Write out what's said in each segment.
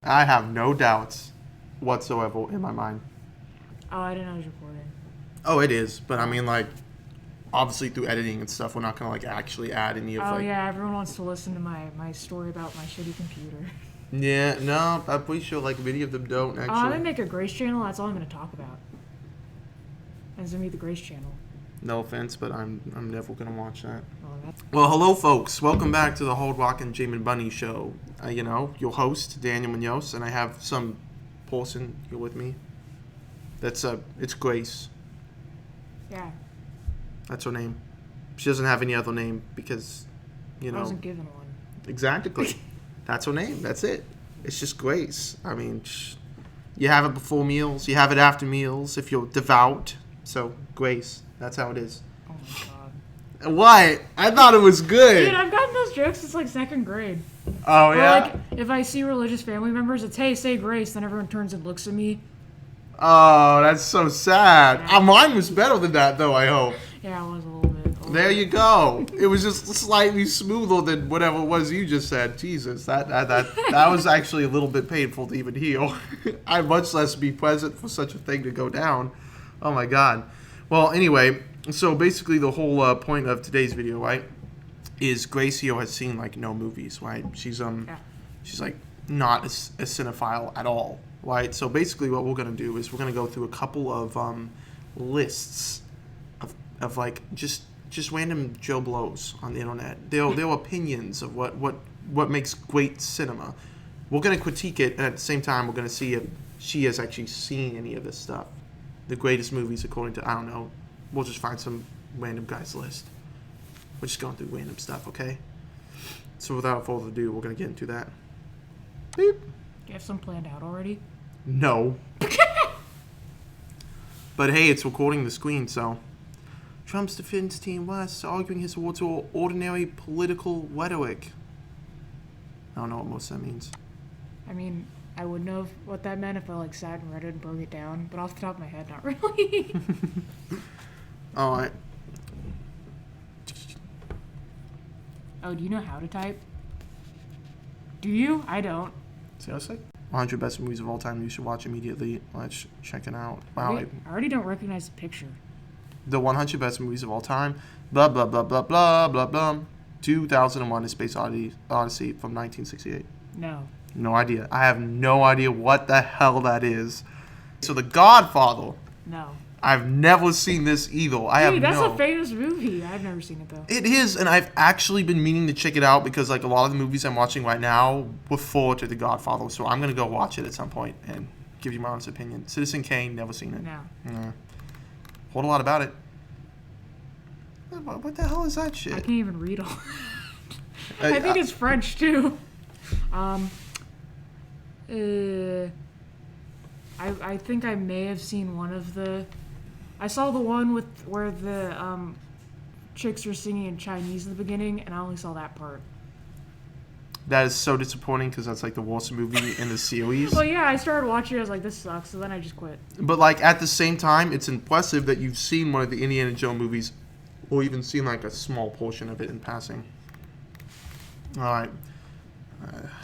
I have no doubts whatsoever in my mind. Oh, I didn't know it was recording. Oh, it is, but I mean, like, obviously through editing and stuff, we're not gonna like actually add any of Oh like. yeah, everyone wants to listen to my story about my shitty computer. Yeah, no, I'm pretty sure like many of them don't I'm actually. gonna make a Grace channel. That's all I'm gonna talk about. It's gonna be the Grace channel. No offense, but I'm never gonna watch that. Oh, that's... Well, hello, folks. Welcome back to the Hold Rock and Jamin Bunny Show. Your host Daniel Munoz, and I have some person here with me. It's Grace. Yeah. That's her name. She doesn't have any other name because, I wasn't given one. Exactly. That's her name. That's it. It's just Grace. I mean, you have it before meals. You have it after meals if you're devout. So, Grace. That's how it is. Oh my god. What? I thought it was good. Dude, I've gotten those jokes since like second grade. Oh, yeah? Or like, if I see religious family members, it's, hey, say grace, then everyone turns and looks at me. Oh, that's so sad. Yeah. Mine was better than that, though, I hope. Yeah, it was a little bit. There you go. It was just slightly smoother than whatever it was you just said. Jesus, that was actually a little bit painful to even hear. I'd much less be present for such a thing to go down. Oh my God. Well, anyway, so basically the whole point of today's video, right, is Grace here has seen like no movies, right? She's like not a cinephile at all, right? So basically what we're gonna do is we're gonna go through a couple of lists of like just random Joe Blows on the internet. Their opinions of what makes great cinema. We're gonna critique it, and at the same time we're gonna see if she has actually seen any of this stuff. The greatest movies according to, I don't know, we'll just find some random guy's list. We're just going through random stuff, okay? So without further ado, we're gonna get into that. Beep. Do you have some planned out already? No. But hey, it's recording the screen, so. Trump's defense team was arguing his war to ordinary political rhetoric. I don't know what most of that means. I mean, I would know what that meant if I like sat and read it and broke it down, but off the top of my head, not really. All right. Oh, do you know how to type? Do you? I don't. Seriously? 100 best movies of all time you should watch immediately. Let's check it out. Wow. I already don't recognize the picture. The 100 best movies of all time. Blah, blah, blah, blah, blah, blah, blah. 2001 A Space Odyssey from 1968. No. No idea. I have no idea what the hell that is. So The Godfather. No. I've never seen this either. Dude, that's a famous movie. I've never seen it though. It is, and I've actually been meaning to check it out because like a lot of the movies I'm watching right now refer to The Godfather. So I'm gonna go watch it at some point and give you my honest opinion. Citizen Kane, never seen it. No. Nah. Heard a lot about it. What the hell is that shit? I can't even read all. I think it's French too. I think I may have seen one of the. I saw the one where the chicks were singing in Chinese in the beginning, and I only saw that part. That is so disappointing because that's like the worst movie in the series. Well, yeah, I started watching it. I was like, this sucks. So then I just quit. But like at the same time, it's impressive that you've seen one of the Indiana Jones movies, or even seen like a small portion of it in passing. All right.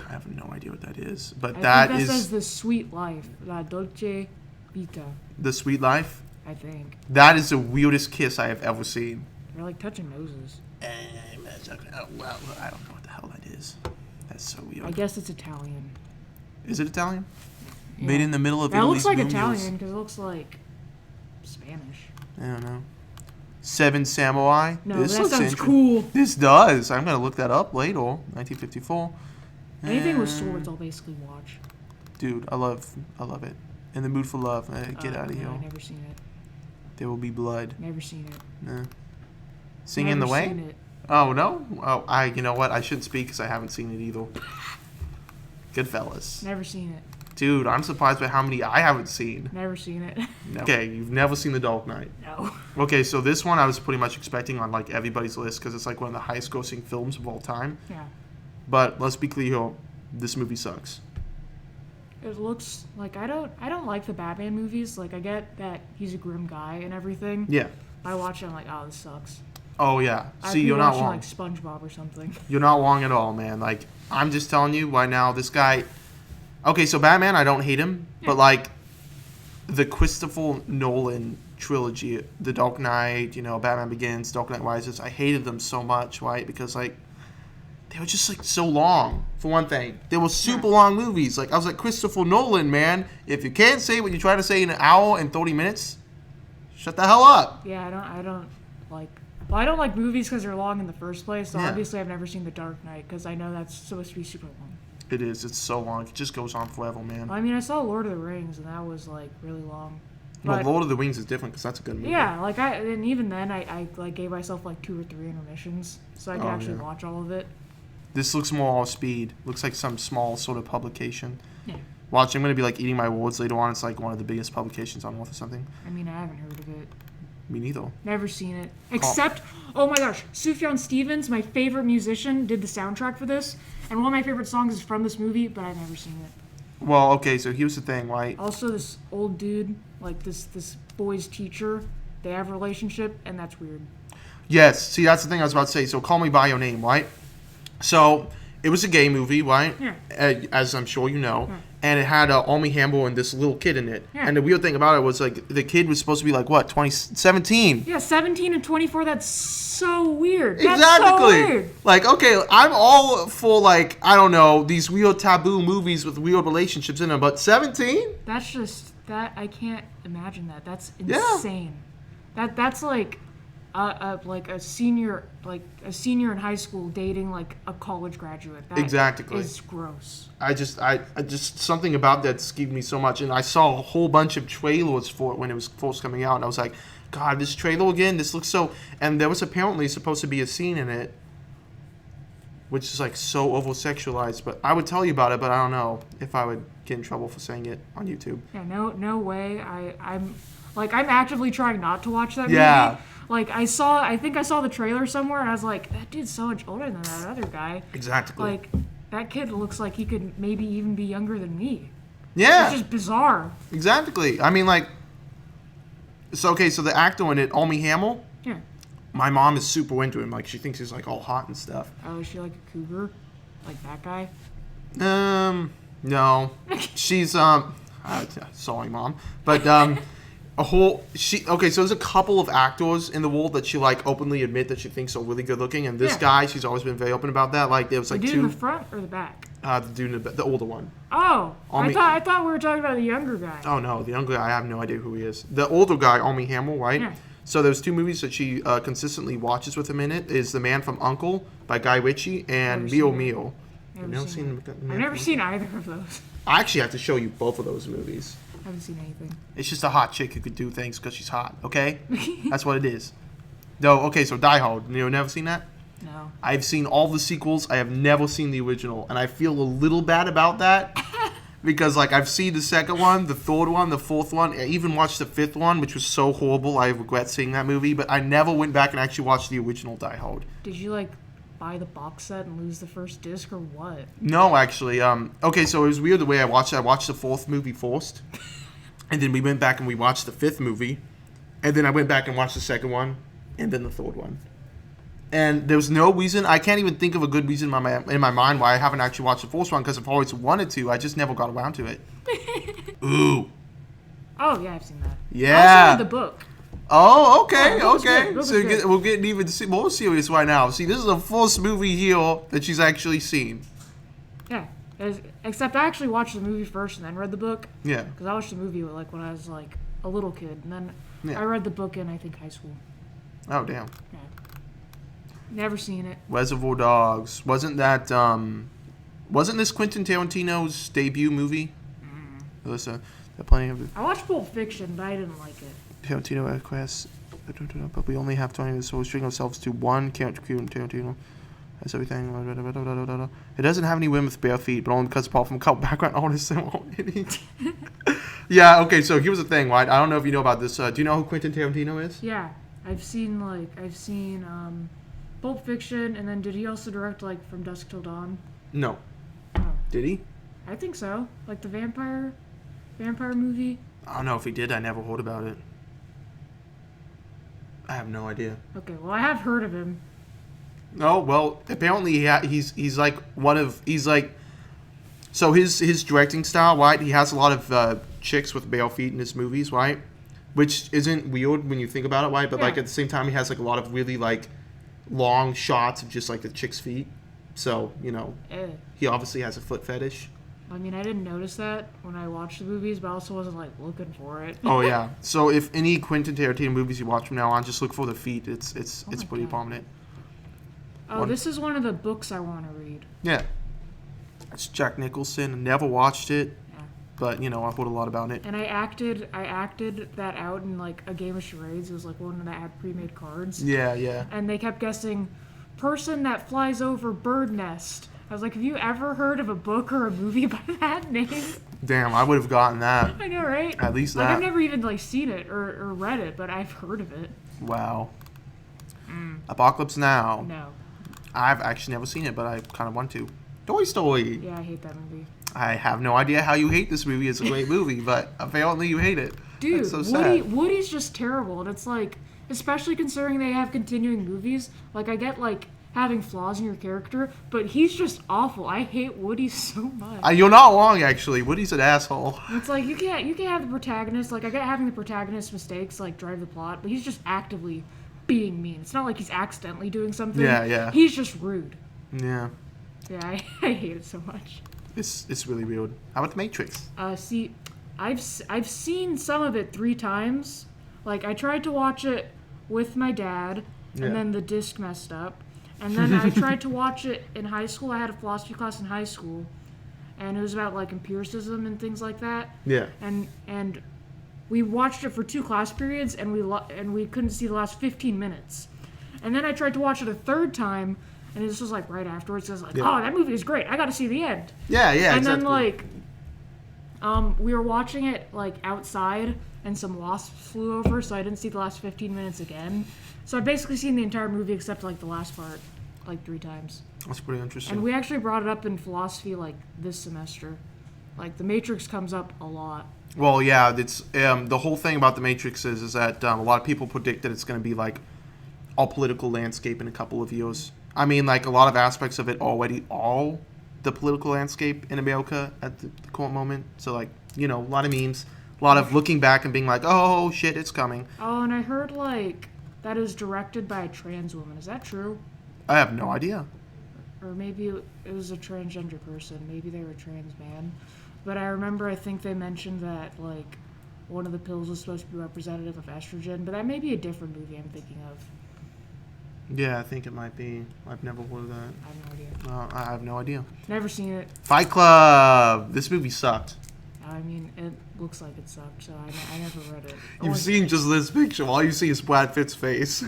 I have no idea what that is, but I think that says The Sweet Life, La Dolce Vita. The Sweet Life. I think. That is the weirdest kiss I have ever seen. They're like touching noses. Well, I don't know what the hell that is. That's so weird. I guess it's Italian. Is it Italian? Yeah. Made in the middle of That Italy's looks like boom Italian hills. because it looks like Spanish. I don't know. Seven Samurai. No, this that looks sounds cool. This does. I'm gonna look that up later. 1954. Anything with swords, I'll basically watch. Dude, I love it. In the mood for love. Get out of here. I've never seen it. There will be blood. Never seen it. Nah. Sing in the Way? Seen it. Oh no. Oh, you know what? I shouldn't speak because I haven't seen it either. Goodfellas. Never seen it. Dude, I'm surprised by how many I haven't seen. Never seen it. No. Okay, you've never seen The Dark Knight. No. Okay, so this one I was pretty much expecting on like everybody's list because it's like one of the highest grossing films of all time. Yeah. But let's be clear here, this movie sucks. It looks like I don't like the Batman movies. Like I get that he's a grim guy and everything. Yeah. I watch it, I'm like, oh, this sucks. Oh yeah. I'd See, be you're not watching, wrong. like SpongeBob or something. You're not wrong at all, man. Like I'm just telling you right now, this guy, Okay, so Batman, I don't hate him, Yeah. but like the Christopher Nolan trilogy, The Dark Knight, Batman Begins, Dark Knight Rises, I hated them so much, right? Because like they were just like so long. For one thing, they were super long movies. Like I was like, Christopher Nolan, man, if you can't say what you try to say in an hour and 30 minutes, shut the hell up. Yeah, I don't like. Well, I don't like movies because they're long in the first place. So Yeah. obviously, I've never seen The Dark Knight because I know that's supposed to be super long. It is. It's so long. It just goes on forever, man. I mean, I saw Lord of the Rings and that was like really long. Well, But Lord of the Rings is different because that's a good movie. yeah, like and even then, I like gave myself like 2 or 3 intermissions so I could Oh, actually yeah. watch all of it. This looks more all speed. Looks like some small sort of publication. Yeah. Watch, I'm going to be like eating my words later on. It's like one of the biggest publications on Earth or something. I mean, I haven't heard of it. Me neither. Never seen it. Except, oh my gosh, Sufjan Stevens, my favorite musician, did the soundtrack for this. And one of my favorite songs is from this movie, but I've never seen it. Well, okay, so here's the thing, right? Also, this old dude, like this boy's teacher, they have a relationship, and that's weird. Yes, see, that's the thing I was about to say. So, Call Me By Your Name, right? So, it was a gay movie, right? Yeah. As I'm sure you know. Yeah. And it had Armie Hammer and this little kid in it. Yeah. And the weird thing about it was, like, the kid was supposed to be, like, what, 17? Yeah, 17 and 24, that's so weird. That's Exactly. so weird. Like, okay, I'm all for, like, I don't know, these weird taboo movies with weird relationships in them, but 17? That's just, I can't imagine that. That's Yeah. insane. That's like a senior in high school dating like a college graduate. That Exactly. is gross. I just something about that skeeved me so much, and I saw a whole bunch of trailers for it when it was first coming out, and I was like, God, this trailer again, this looks so. And there was apparently supposed to be a scene in it, which is like so over sexualized. But I would tell you about it, but I don't know if I would get in trouble for saying it on YouTube. Yeah, no way. I'm actively trying not to watch that movie. Yeah. Like I think I saw the trailer somewhere, and I was like, that dude's so much older than that other guy. Exactly. Like that kid looks like he could maybe even be younger than me. Yeah. It's just bizarre. Exactly. I mean, like, so the actor in it, Armie Hammer, Yeah. my mom is super into him. Like, she thinks he's like all hot and stuff. Oh, is she like a cougar? Like that guy? No. She's sorry, mom, but so there's a couple of actors in the world that she like openly admit that she thinks are really good looking, and this Yeah. guy, she's always been very open about that. Like, there was The like dude two, in the front or the back? the dude in the older one. Oh, Armie- I thought we were talking about the younger guy. Oh no, the younger guy, I have no idea who he is. The older guy, Armie Hammer, right? Yeah. So there's two movies that she consistently watches with him in it. Is The Man from U.N.C.L.E. by Guy Ritchie and Never Mio seen it. Mio. Never seen The I've Man never from seen either of those. I actually have to show you both of those movies. I haven't seen anything. It's just a hot chick who could do things because she's hot, okay? That's what it is. No, okay, so Die Hard. You never seen that? No. I've seen all the sequels. I have never seen the original. And I feel a little bad about that. Because, like, I've seen the second one, the third one, the fourth one. I even watched the fifth one, which was so horrible. I regret seeing that movie. But I never went back and actually watched the original Die Hard. Did you like buy the box set and lose the first disc or what? No, actually. Okay, so it was weird the way I watched it. I watched the fourth movie first. And then we went back and we watched the fifth movie. And then I went back and watched the second one. And then the third one. And there's no reason, I can't even think of a good reason in my mind why I haven't actually watched the first one, because I've always wanted to. I just never got around to it. Ooh. Oh yeah, I've seen that. I Yeah. also read the book. Oh, okay, Yeah, book's okay. good, book's So good. we're getting even more serious right now. See, this is the first movie here that she's actually seen. Yeah. Except I actually watched the movie first and then read the book. Yeah. Because I watched the movie like when I was like a little kid, and then Yeah. I read the book in I think high school. Oh, damn. Yeah. Never seen it. Reservoir Dogs. Wasn't this Quentin Tarantino's debut movie? Alyssa, there are plenty of I watched Pulp Fiction, but I didn't like it. Tarantino requests, but we only have 20 minutes, so we're restricting ourselves to one Tarantino. That's everything. It doesn't have any women with bare feet, but only because apart from a couple background artists, there won't any. Yeah, okay, so here's the thing, right? I don't know if you know about this. Do you know who Quentin Tarantino is? Yeah, I've seen Pulp Fiction, and then did he also direct like From Dusk Till Dawn? No. Oh, Did he? I think so. Like the vampire movie. I don't know if he did. I never heard about it. I have no idea. Okay, well I have heard of him. No, well, apparently he's like So his directing style, right? He has a lot of chicks with bare feet in his movies, right? Which isn't weird when you think about it, right? But like Yeah. at the same time, he has like a lot of really like long shots of just like the chick's feet. So Eh. he obviously has a foot fetish. I mean, I didn't notice that when I watched the movies, but I also wasn't like looking for it. Oh yeah. So if any Quentin Tarantino movies you watch from now on, just look for the feet. It's Oh it's my pretty God. prominent. Oh, this is one of the books I want to read. Yeah. It's Jack Nicholson. I never watched it, Yeah. but I've heard a lot about it. And I acted that out in like a game of charades. It was like one that had pre-made cards. Yeah, yeah. And they kept guessing, person that flies over bird nest. I was like, have you ever heard of a book or a movie by that name? Damn, I would have gotten that. I know, right? At least Like, that. I've never even like seen it or read it, but I've heard of it. Wow. Apocalypse Now. No. I've actually never seen it, but I kind of want to. Toy Story. Yeah, I hate that movie. I have no idea how you hate this movie. It's a great movie, but apparently you hate it. Dude, That's so sad. Woody's just terrible, and it's like, especially considering they have continuing movies. Like, I get like having flaws in your character, but he's just awful. I hate Woody so much. You're not wrong, actually. Woody's an asshole. It's like you can't have the protagonist. Like, I get having the protagonist's mistakes like drive the plot, but he's just actively being mean. It's not like he's accidentally doing something. Yeah, yeah. He's just rude. Yeah. Yeah, I hate it so much. It's really weird. How about The Matrix? See, I've seen some of it 3 times. Like, I tried to watch it with my dad, Yeah. and then the disc messed up. And then I tried to watch it in high school. I had a philosophy class in high school, and it was about like empiricism and things like that. Yeah. And we watched it for 2 class periods, and we couldn't see the last 15 minutes. And then I tried to watch it a 3rd time, and this was like right afterwards. I was like, Yeah. oh, that movie is great. I got to see the end. Yeah, yeah, And exactly. then like, we were watching it like outside, and some wasps flew over, so I didn't see the last 15 minutes again. So I've basically seen the entire movie except like the last part, like 3 times. That's pretty interesting. And we actually brought it up in philosophy like this semester. Like, The Matrix comes up a lot. Well, yeah, it's the whole thing about The Matrix is that a lot of people predict that it's going to be like all political landscape in a couple of years. I mean, like a lot of aspects of it already all the political landscape in America at the current moment. So like, a lot of memes, a lot of looking back and being like, oh shit, it's coming. Oh, and I heard like that it was directed by a trans woman. Is that true? I have no idea. Or maybe it was a transgender person. Maybe they were a trans man. But I remember, I think they mentioned that like one of the pills was supposed to be representative of estrogen. But that may be a different movie I'm thinking of. Yeah, I think it might be. I've never heard of that. I have no idea. I have no idea. Never seen it. Fight Club. This movie sucked. I mean, it looks like it sucked, so I never read it. You've seen just this picture. All you see is Brad Pitt's face.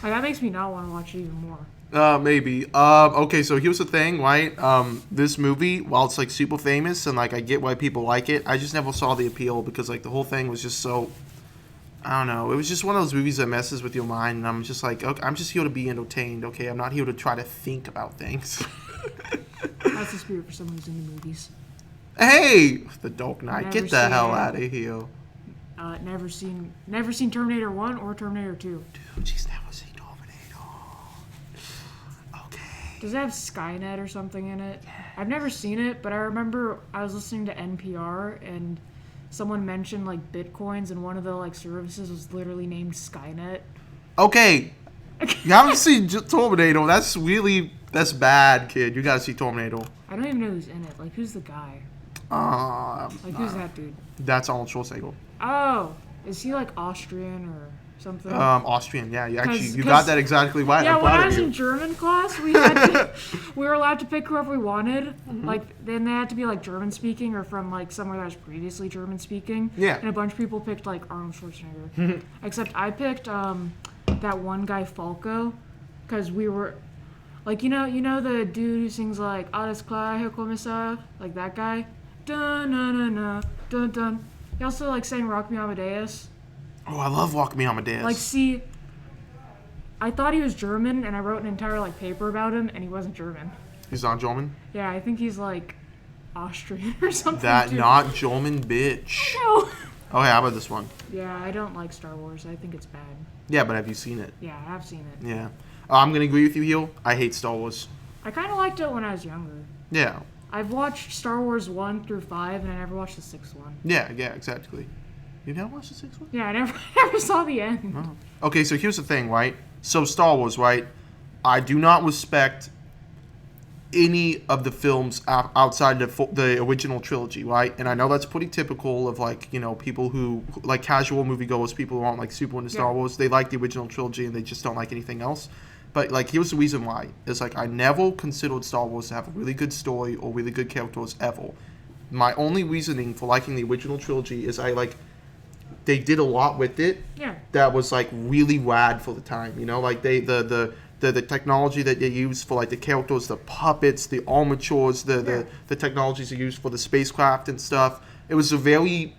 Like, that makes me not want to watch it even more. Maybe. Okay, so here's the thing, right? This movie, while it's like super famous and like I get why people like it, I just never saw the appeal because like the whole thing was just so, I don't know. It was just one of those movies that messes with your mind, and I'm just like, okay, I'm just here to be entertained. Okay, I'm not here to try to think about things. That's the spirit for someone who's into movies. Hey, The Dark Knight, Never get the hell seen it. out of here. Never seen Terminator 1 or Terminator 2. Dude, she's never seen Terminator. Okay. Does it have Skynet or something in it? I've never seen it, but I remember I was listening to NPR and someone mentioned like Bitcoins, and one of the like services was literally named Skynet. Okay. You haven't seen Terminator. That's bad, kid. You gotta see Terminator. I don't even know who's in it. Like, who's the guy? Like, who's that dude? That's Arnold Schwarzenegger. Oh, is he like Austrian or something? Austrian. Yeah, you 'Cause- got that exactly right. Yeah, I'm when proud I of was you. in German class, we were allowed to pick whoever we wanted. Like, then they had to be like German speaking or from like somewhere that was previously German speaking. Yeah. And a bunch of people picked like Arnold Schwarzenegger. Except I picked that one guy Falco, because we were like, you know the dude who sings like Alles klar, Herr Kommissar, like that guy. Dun dun dun dun dun dun. He also like sang Rock Me Amadeus. Oh, I love Walk Me Amadeus. Like, see, I thought he was German, and I wrote an entire like paper about him, and he wasn't German. He's not German? Yeah, I think he's like Austrian or something. That too. not German bitch. No. Okay, how about this one? Yeah, I don't like Star Wars. I think it's bad. Yeah, but have you seen it? Yeah, I have seen it. Yeah. I'm gonna agree with you, Heel. I hate Star Wars. I kind of liked it when I was younger. Yeah. I've watched Star Wars 1 through 5, and I never watched the 6th one. Yeah, exactly. You never watched the 6th one? Yeah, I never saw the end. Oh. Okay, so here's the thing, right? So Star Wars, right? I do not respect any of the films outside the original trilogy, right? And I know that's pretty typical of, like, you know, people who, like, casual moviegoers, people who aren't, like, super into Star Wars. They like the original trilogy and they just don't like anything else. But, like, here's the reason why. It's like, I never considered Star Wars to have a really good story or really good characters ever. My only reasoning for liking the original trilogy is they did a lot with it that was, like, really rad for the time, you know? Like, the technology that they used for, like, the characters, the puppets, the armatures, the technologies they used for the spacecraft and stuff. It was a very...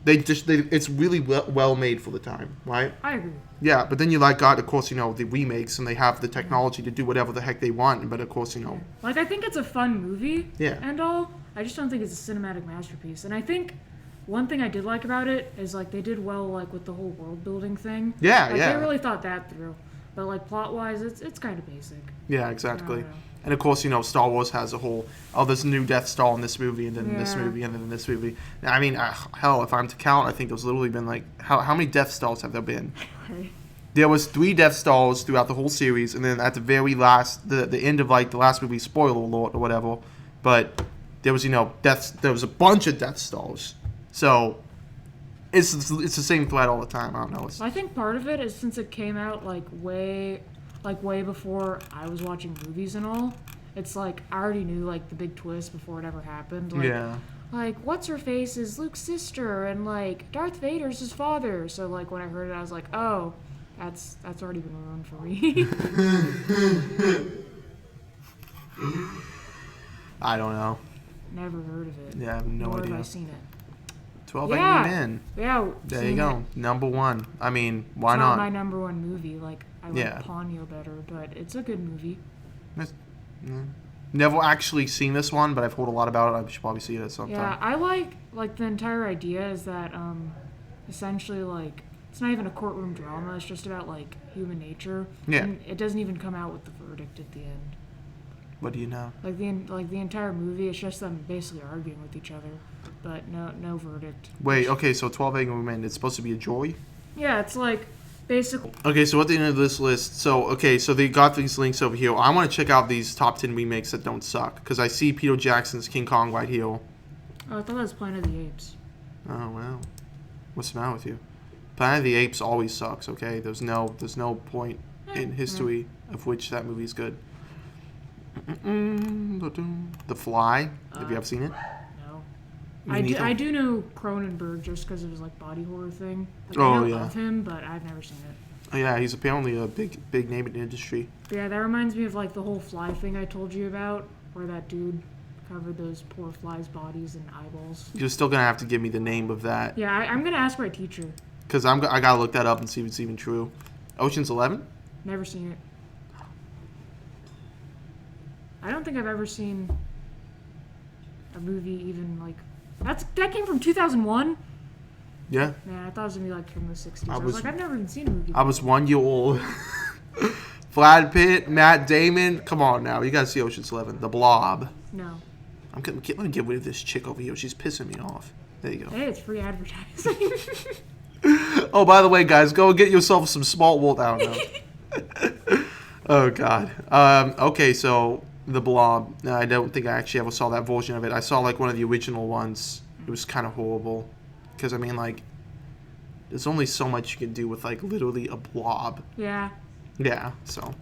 it's really well made for the time, right? I agree. Yeah, but then you got, of course, you know, the remakes, and they have the technology to do whatever the heck they want, but of course, you know... Like, I think it's a fun movie and all. I just don't think it's a cinematic masterpiece. And I think one thing I did like about it is, like, they did well, like, with the whole world-building thing. Yeah, They really thought that through. But, like, plot-wise, it's kind of basic. Yeah, exactly. And, of course, you know, Star Wars has a whole, there's a new Death Star in this movie, and then in this movie, and then in this movie. I mean, hell, if I'm to count, I think there's literally been, like, how many Death Stars have there been? There was 3 Death Stars throughout the whole series, and then at the very last, the end of, like, the last movie, spoiler alert or whatever, but there was, you know, there was a bunch of Death Stars. So... It's the same thread all the time. I don't know. I think part of it is since it came out way before I was watching movies and all. It's like I already knew, like, the big twist before it ever happened. Like, like, what's her face is Luke's sister, and, like, Darth Vader's his father. So, like, when I heard it, I was like, oh, that's already been ruined for me. I don't know. Never heard of it. Yeah, I have no idea. Have I seen it? 12 Angry Men. Yeah. There you go. It. Number 1. I mean, why it's not? not my number 1 movie. Like, I like Ponyo better, but it's a good movie. Never actually seen this one, but I've heard a lot about it. I should probably see it at some time. Yeah, I like the entire idea is that essentially, like, it's not even a courtroom drama. It's just about, like, human nature. Yeah. And it doesn't even come out with the verdict at the end. What do you know? Like the entire movie, it's just them basically arguing with each other, but no verdict. Wait, okay, so 12 Angry Men, it's supposed to be a joy? Yeah, it's like basically. Okay, so at the end of this list, so they got these links over here. I want to check out these top 10 remakes that don't suck, because I see Peter Jackson's King Kong right here. Oh, I thought that was Planet of the Apes. Oh, wow. What's the matter with you? Planet of the Apes always sucks, okay? There's no point in history of which that movie is good. The Fly. Have you ever seen it? No. I do know Cronenberg just because of his, like, body horror thing. Like, I know of him, but I've never seen it. Oh, yeah, he's apparently a big name in the industry. But yeah, that reminds me of, like, the whole fly thing I told you about, where that dude covered those poor flies' bodies and eyeballs. You're still gonna have to give me the name of that. Yeah, I'm gonna ask my teacher. Because I gotta look that up and see if it's even true. Ocean's 11? Never seen it. I don't think I've ever seen a movie even, like... That came from 2001? Yeah. Man, I thought it was going to be, like, from the 60s. I was like, I've never even seen a movie. I was 1 year old. Brad Pitt, Matt Damon. Come on now. You gotta see Ocean's 11. The Blob. No. I'm gonna get rid of this chick over here. She's pissing me off. There you go. Hey, it's free advertising. Oh, by the way, guys, go get yourself some small wool. I don't know. Oh, God. Okay, so... The Blob. No, I don't think I actually ever saw that version of it. I saw, like, one of the original ones. It was kind of horrible. Because, I mean, like, there's only so much you can do with, like, literally a blob. Yeah. Yeah, so.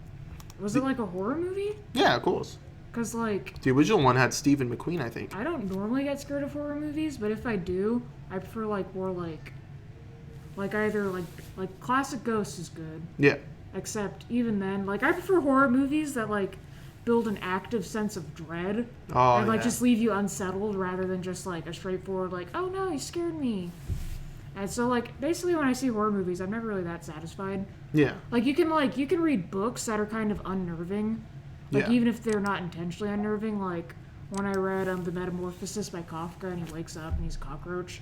Was it, like, a horror movie? Yeah, of course. Because, like... The original one had Stephen McQueen, I think. I don't normally get scared of horror movies, but if I do, I prefer, like, more, like either, like, classic Ghosts is good. Yeah. Except, even then, like, I prefer horror movies that, like... build an active sense of dread and like just leave you unsettled rather than just like a straightforward like, oh no, you scared me. And so, like, basically when I see horror movies, I'm never really that satisfied. Yeah. Like you can read books that are kind of unnerving, like even if they're not intentionally unnerving. Like when I read The Metamorphosis by Kafka and he wakes up and he's a cockroach,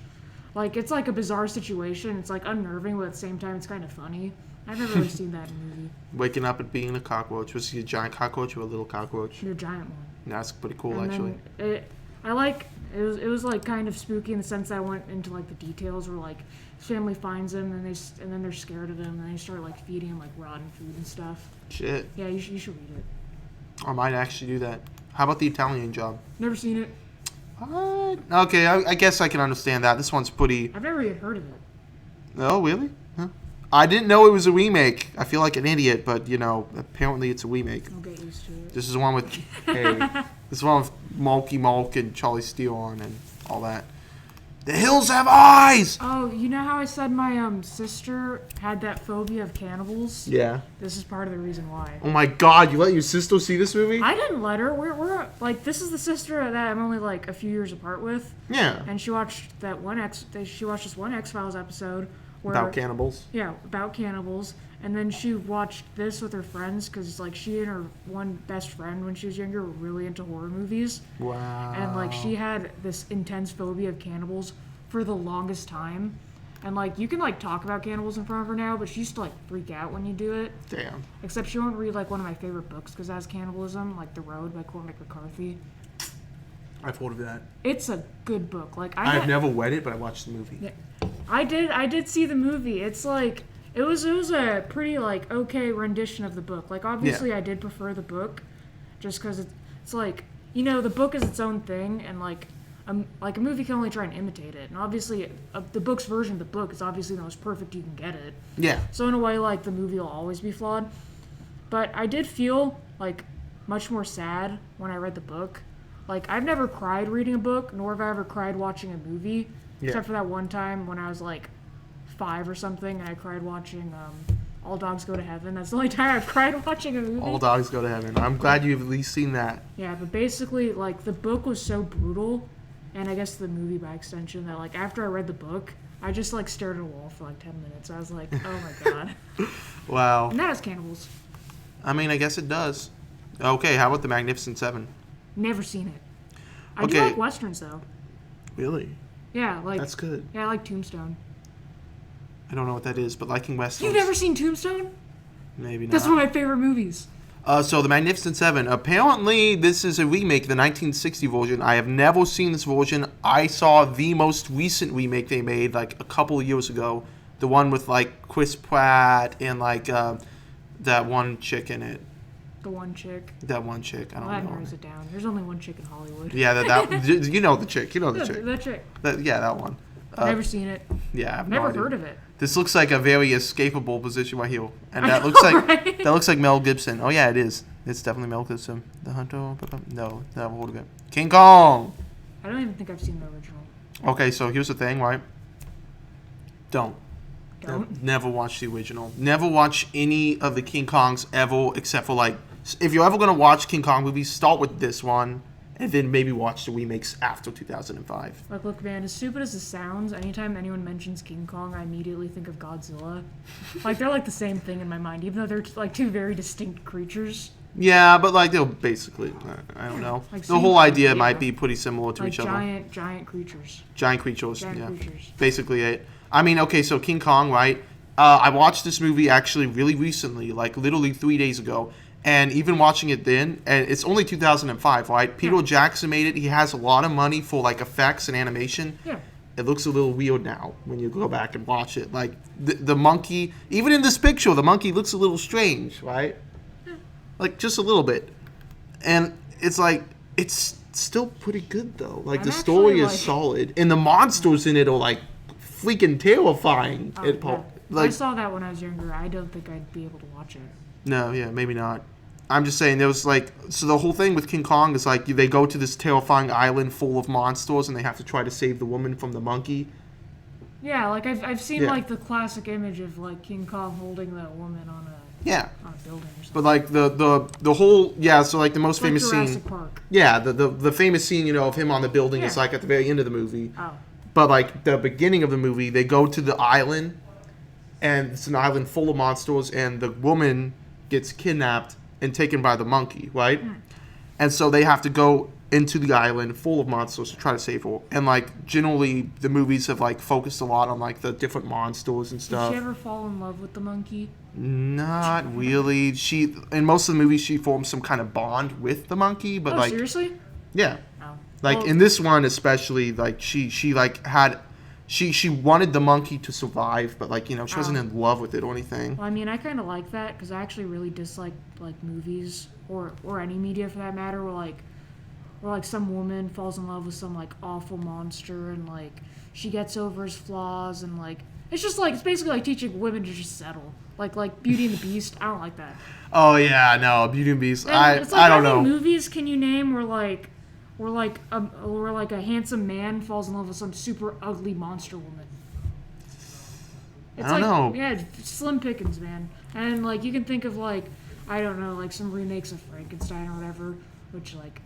like it's like a bizarre situation. It's like unnerving, but at the same time it's kind of funny. I've never really seen that in a movie. Waking up and being a cockroach. Was he a giant cockroach or a little cockroach? The giant one. That's pretty cool, And actually. then it was like kind of spooky in the sense that I went into like the details where like his family finds him and then they're scared of him and they start like feeding him like rotten food and stuff. Shit. Yeah, you should read it. I might actually do that. How about the Italian Job? Never seen it. What? Okay, I guess I can understand that. This one's pretty... I've never even heard of it. Oh, really? Huh. I didn't know it was a remake. I feel like an idiot, but, apparently it's a remake. I'll get used to it. This is the one with... hey, this is the one with Malky Malk and Charlie Steele on and all that. The hills have eyes! Oh, you know how I said my sister had that phobia of cannibals? Yeah. This is part of the reason why. Oh my god, you let your sister see this movie? I didn't let her. We're like, this is the sister that I'm only like a few years apart with. Yeah. And she watched this one X-Files episode where About cannibals? Yeah, about cannibals. And then she watched this with her friends because like she and her one best friend when she was younger were really into horror movies. Wow. And like she had this intense phobia of cannibals for the longest time. And like you can like talk about cannibals in front of her now, but she used to like freak out when you do it. Damn. Except she won't read like one of my favorite books because that's cannibalism, like The Road by Cormac McCarthy. I've heard of that. It's a good book. Like I've never read it, but I watched the movie. Yeah, I did see the movie. It's like it was a pretty like okay rendition of the book. Like obviously I did prefer the book, just because it's like the book is its own thing, and like a movie can only try and imitate it. And obviously the book's version of the book is obviously the most perfect you can get it. Yeah. So in a way, like the movie will always be flawed. But I did feel like much more sad when I read the book. Like I've never cried reading a book, nor have I ever cried watching a movie, except for that one time when I was like 5 or something, and I cried watching All Dogs Go to Heaven. That's the only time I've cried watching a movie. All Dogs Go to Heaven. I'm glad you've at least seen that. Yeah, but basically, like, the book was so brutal, and I guess the movie by extension, that, like, after I read the book, I just, like, stared at a wall for, like, 10 minutes. I was like, oh my god. Wow. And that has cannibals. I mean, I guess it does. Okay, how about The Magnificent Seven? Never seen it. I do like westerns, though. Really? Yeah, like... That's good. Yeah, I like Tombstone. I don't know what that is, but liking westerns. You've never seen Tombstone? Maybe not. That's one of my favorite movies. So The Magnificent Seven. Apparently, this is a remake, the 1960 version. I have never seen this version. I saw the most recent remake they made, like, a couple of years ago. The one with, like, Chris Pratt and, like, that one chick in it. The one chick. That one chick. I don't know. That narrows it down. There's only one chick in Hollywood. Yeah, that you know the chick. You know the chick. That chick. That one. Never seen it. Yeah, I've never heard of it. This looks like a very escapable position right here, and that looks like right? that looks like Mel Gibson. Oh yeah, it is. It's definitely Mel Gibson. The Hunter. No, never heard of it. King Kong. I don't even think I've seen the original. Okay, so here's the thing, right? Don't. Don't? Never watch the original. Never watch any of the King Kongs ever, except for like, if you're ever gonna watch King Kong movies, start with this one. And then maybe watch the remakes after 2005. Like, look, man, as stupid as this sounds, anytime anyone mentions King Kong, I immediately think of Godzilla. Like, they're like the same thing in my mind, even though they're like two very distinct creatures. Yeah, but like they're basically, I don't know. Like the whole idea might be pretty similar to like each other. Giant creatures. Giant creatures, Giant yeah. creatures. Basically it. I mean, okay, so King Kong, right? I watched this movie actually really recently, like literally 3 days ago. And even watching it then, and it's only 2005, right? Peter Jackson made it. He has a lot of money for like effects and animation. Yeah. It looks a little weird now when you go back and watch it. Like the monkey, even in this picture, the monkey looks a little strange, right? Yeah. Like just a little bit. And it's like it's still pretty good though. Like the story is solid, and the monsters in it are like freaking terrifying. I saw that when I was younger. I don't think I'd be able to watch it. No, yeah, maybe not. I'm just saying there was like, so the whole thing with King Kong is like they go to this terrifying island full of monsters and they have to try to save the woman from the monkey. Yeah, like I've seen like the classic image of like King Kong holding that woman on a building or something. But like the whole so like the most like famous Jurassic scene. Park. Yeah, the famous scene of him on the building is like at the very end of the movie. Oh. But like the beginning of the movie, they go to the island, and it's an island full of monsters, and the woman gets kidnapped and taken by the monkey, right? And so they have to go into the island full of monsters to try to save her. And like generally the movies have like focused a lot on like the different monsters and Did stuff. she ever fall in love with the monkey? Not really. She in most of the movies she forms some kind of bond with the monkey, but Oh, like seriously? yeah. Oh. Like Well, in this one especially, like she like had she wanted the monkey to survive, but like, you know, she wasn't in love with it or anything. Well, I mean, I kind of like that because I actually really dislike like movies or any media for that matter, where like some woman falls in love with some like awful monster and like she gets over his flaws and like it's just like it's basically like teaching women to just settle. Like Beauty and the Beast. I don't like that. Oh yeah, no, Beauty and the Beast. And it's like, I don't how know. many movies can you name where a handsome man falls in love with some super ugly monster woman? It's I don't know. Yeah, slim pickings, man. And like you can think of like I don't know, like some remakes of Frankenstein or whatever, which like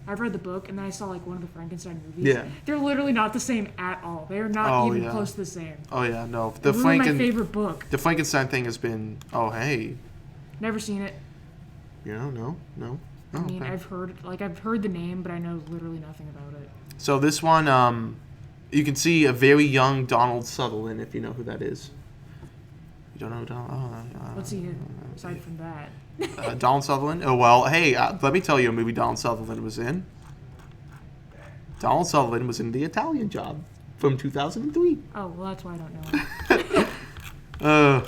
I've read the book and then I saw like one of the Frankenstein movies. Yeah. They're literally not the same at all. They are not even close to the same. Oh yeah, no. They're really my favorite book. The Frankenstein thing has been hey. Never seen it. You know, no. Oh, I mean, okay. I've heard the name, but I know literally nothing about it. So this one, you can see a very young Donald Sutherland, if you know who that is. You don't know Donald? What's he in, aside from that? Donald Sutherland? Oh, well, hey, let me tell you a movie Donald Sutherland was in. Donald Sutherland was in The Italian Job from 2003. Oh, well, that's why I don't know him.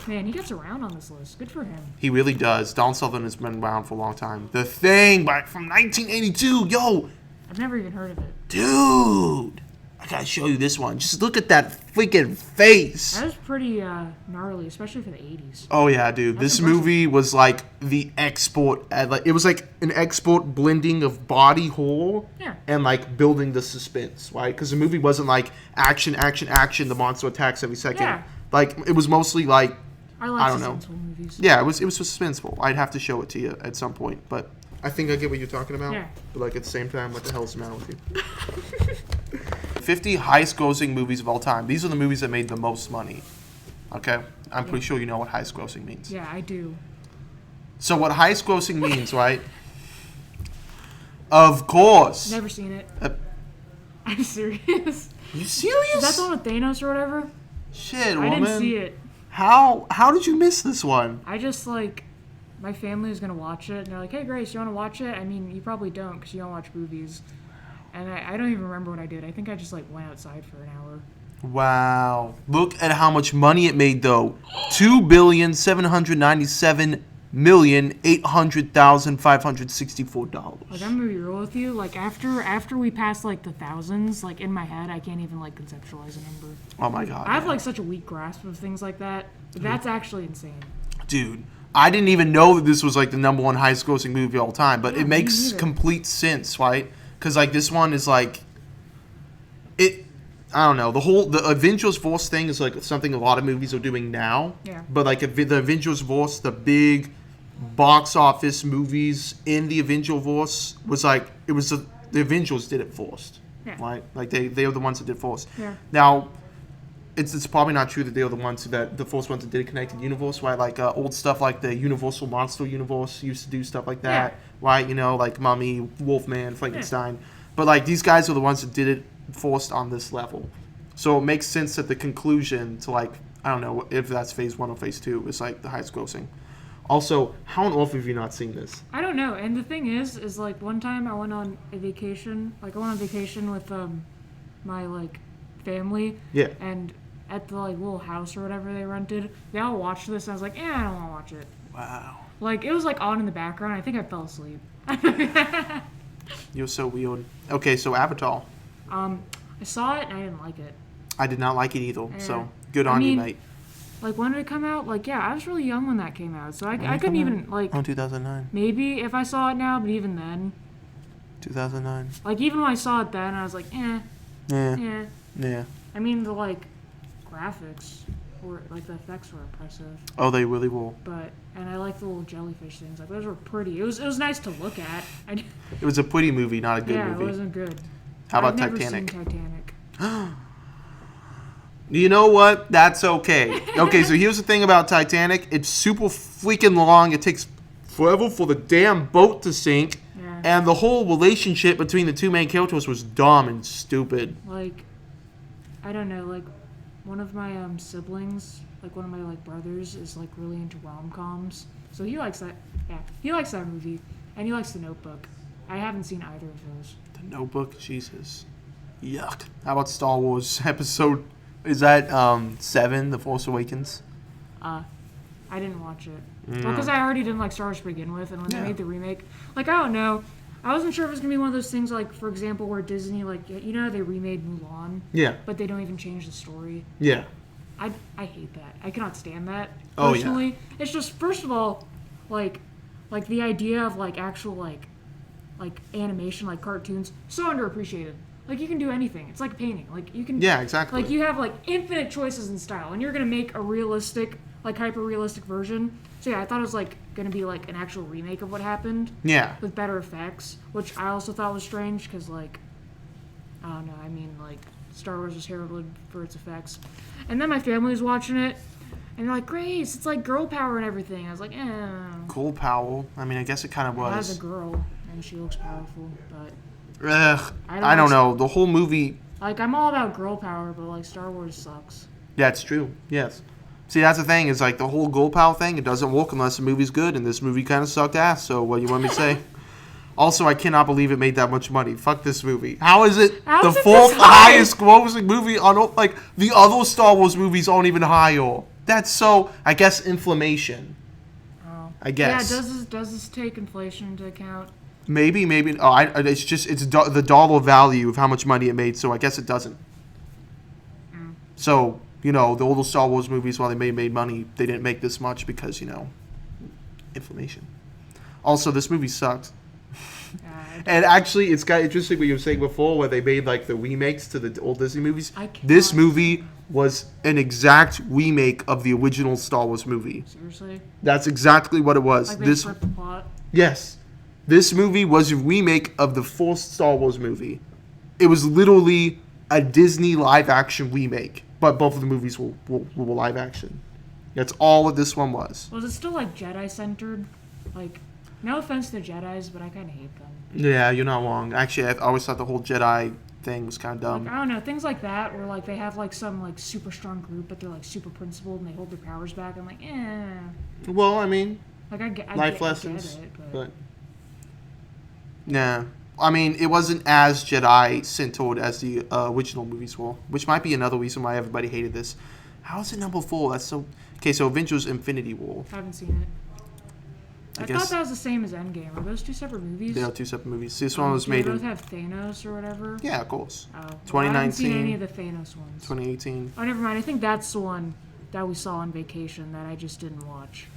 Man, he gets around on this list. Good for him. He really does. Donald Sutherland has been around for a long time. The Thing from 1982. Yo, I've never even heard of it. dude. I gotta show you this one. Just look at that freaking face. That was pretty gnarly, especially for the 80s. Oh yeah, dude. That's This impressive. movie was like the export. Like it was like an export blending of body horror Yeah. and like building the suspense, right? Because the movie wasn't like action, action, action. The monster attacks every second. Yeah. Like it was mostly like I don't know. suspenseful movies. Yeah, it was suspenseful. I'd have to show it to you at some point, but I think I get what you're talking about. Yeah. But like at the same time, what the hell's the matter with you? 50 highest-grossing movies of all time. These are the movies that made the most money. Okay, I'm pretty sure you know what highest-grossing means. Yeah, I do. So what highest-grossing means, right? Of course. Never seen it. Uh, I'm serious. You serious? Is that the one with Thanos or whatever? Shit, I woman. didn't see it. How did you miss this one? I just like my family was gonna watch it, and they're like, "Hey, Grace, you want to watch it?" I mean, you probably don't because you don't watch movies. And I don't even remember what I did. I think I just like went outside for an hour. Wow. Look at how much money it made though. $2,797,800,564. Like I'm gonna be real with you. Like after we pass like the thousands, like in my head, I can't even like conceptualize a number. Oh my god. I have man. like such a weak grasp of things like that. But that's actually insane. Dude, I didn't even know that this was like the number one highest grossing movie of all time, but Yeah, it me makes neither. complete sense, right? Because like this one is like it. I don't know. The Avengers Force thing is like something a lot of movies are doing now. Yeah. But like the Avengers Force, the big box office movies in the Avengers Force was like it was the Avengers did it first, Yeah. right? Like they are the ones that did Force. Yeah. Now. It's probably not true that they are the ones that the first ones that did a connected universe, right? Like old stuff like the Universal Monster Universe used to do stuff like that, Yeah. right? You know, like Mummy, Wolfman, Frankenstein. But like these guys are the ones that did it first on this level, so it makes sense that the conclusion to like I don't know if that's phase 1 or phase 2 is like the highest grossing. Also, how on earth have you not seen this? I don't know. And the thing is like one time I went on a vacation. Like I went on vacation with my like family. Yeah. And at the like little house or whatever they rented, they all watched this. And I was like, I don't want to watch it. Wow. Like it was like on in the background. I think I fell asleep. You're so weird. Okay, so Avatar. I saw it and I didn't like it. I did not like it either, so Yeah. good I on you, mean, mate. Like when did it come out? Like yeah, I was really young when that came out, so I couldn't even like Oh, 2009. maybe if I saw it now, but even then, 2009. like even when I saw it then, I was like, Yeah. yeah. Yeah. I mean the like graphics were like the effects were impressive, Oh, they really will. and I like the little jellyfish things. Like those were pretty. It was nice to look at. It was a pretty movie, not a good yeah, movie. it wasn't good. How about I've never Titanic? Seen Titanic. You know what? That's okay. Okay, so here's the thing about Titanic. It's super freaking long. It takes forever for the damn boat to sink. Yeah. And the whole relationship between the two main characters was dumb and stupid. Like, I don't know, like, one of my siblings, like one of my like brothers, is like really into rom-coms. So he likes that. Yeah, he likes that movie, and he likes The Notebook. I haven't seen either of those. The Notebook, Jesus, yuck. How about Star Wars Episode? Is that 7, The Force Awakens? I didn't watch it. Well, because I already didn't like Star Wars to begin with, and when they made the remake, like, I don't know. I wasn't sure if it was going to be one of those things, like, for example, where Disney, like, you know, they remade Mulan. Yeah. But they don't even change the story. Yeah. I hate that. I cannot stand that, Oh, personally. yeah. It's just, first of all, like the idea of, like, actual, like animation, like cartoons, so underappreciated. Like, you can do anything. It's like a painting. Like, you can... Yeah, exactly. Like, you have, like, infinite choices in style, and you're going to make a realistic, like, hyper-realistic version. So, yeah, I thought it was, like, going to be, like, an actual remake of what happened. Yeah. With better effects, which I also thought was strange, because, like, I don't know, I mean, like, Star Wars was heralded for its effects. And then my family was watching it, and they're like, Grace, it's, like, girl power and everything. I was like, Cool Powell. I mean, I guess it kind of was. As a girl, and she looks powerful, but... Ugh, I don't know. The whole movie... Like, I'm all about girl power, but, like, Star Wars sucks. Yeah, it's true. Yes. See, that's the thing. Is like the whole girl power thing. It doesn't work unless the movie's good, and this movie kind of sucked ass. So what do you want me to say? Also, I cannot believe it made that much money. Fuck this movie. How is it the fourth highest grossing movie on... Like, the other Star Wars movies aren't even higher. That's so... I guess inflammation. Oh. I guess. Yeah, does this take inflation into account? Maybe. Oh, it's just the dollar value of how much money it made. So I guess it doesn't. So the older Star Wars movies, while they made money, they didn't make this much because inflammation. Also, this movie sucked. And actually, it's got interesting what you were saying before, where they made like the remakes to the old Disney movies. This movie was an exact remake of the original Star Wars movie. Seriously? That's exactly what it was. Like they flipped the plot? Yes. This movie was a remake of the first Star Wars movie. It was literally a Disney live-action remake, but both of the movies were live action. That's all that this one was. Was it still like Jedi-centered? Like, no offense to Jedis, but I kind of hate them. Yeah, you're not wrong. Actually, I always thought the whole Jedi thing was kind of dumb. Like, I don't know, things like that, where like they have like some like super strong group, but they're like super principled and they hold their powers back. I'm like, Well, I mean, like life lessons, I get it, but nah. I mean, it wasn't as Jedi-centered as the original movies were, which might be another reason why everybody hated this. How is it number 4? That's so... Okay, so Avengers Infinity War. I haven't seen it. I thought that was the same as Endgame. Are those two separate movies? They are two separate movies. This one was made in... Do they both have Thanos or whatever? Yeah, of course. Oh. 2019. I haven't seen any of the Thanos ones. 2018. Oh, never mind. I think that's the one that we saw on vacation that I just didn't watch.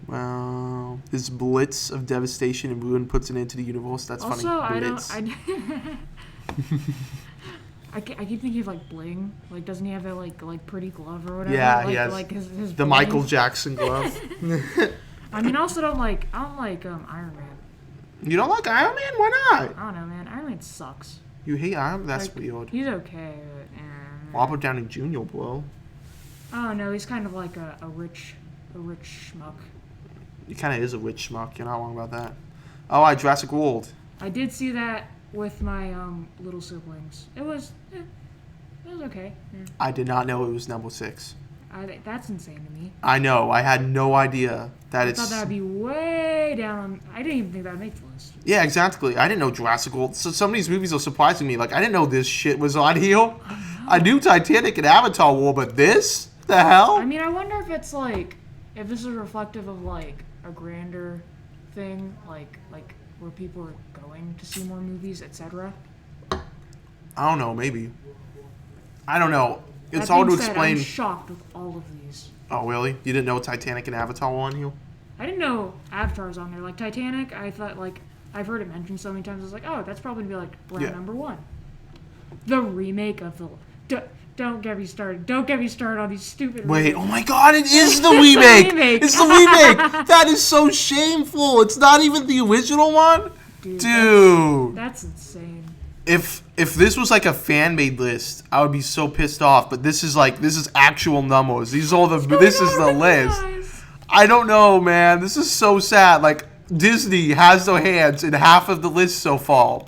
Wow. His blitz of devastation and ruin puts an end to the universe. That's also, funny. I keep thinking of like Bling. Like, doesn't he have that like pretty glove or whatever? Yeah, like, he has like his the bling. Michael Jackson glove. I mean, also I don't like Iron Man. You don't like Iron Man? Why not? I don't know, man. Iron Man sucks. You hate Iron Man? That's like, weird. He's okay, but Robert Downey Jr., bro. Oh no, he's kind of like a rich schmuck. He kind of is a rich schmuck. You're not wrong about that. Oh, Jurassic World. I did see that with my little siblings. It was okay. Yeah. I did not know it was number 6. That's insane to me. I know. I had no idea that I thought that would be way down on... I didn't even think that would make the list. Yeah, exactly. I didn't know Jurassic World. So some of these movies are surprising me. Like, I didn't know this shit was on here. I knew Titanic and Avatar were, but this? The hell? I mean, I wonder if it's like... If this is reflective of, like, a grander thing, like where people are going to see more movies, etc. I don't know, maybe. I don't know. It's That hard to being said, explain. I'm shocked with all of these. Oh, really? You didn't know Titanic and Avatar were on here? I didn't know Avatar was on there. Like, Titanic, I thought, like, I've heard it mentioned so many times. I was like, oh, that's probably going to be, like, brand number 1. The remake of the... Don't get me started. Don't get me started on these stupid Wait, remakes. oh my god, it is the remake! It's the remake! That is so shameful! It's not even the original one? Dude. That's insane. If this was like a fan-made list, I would be so pissed off. But this is actual numbers. This is the list. I don't know, man. This is so sad. Like, Disney has their hands in half of the list so far.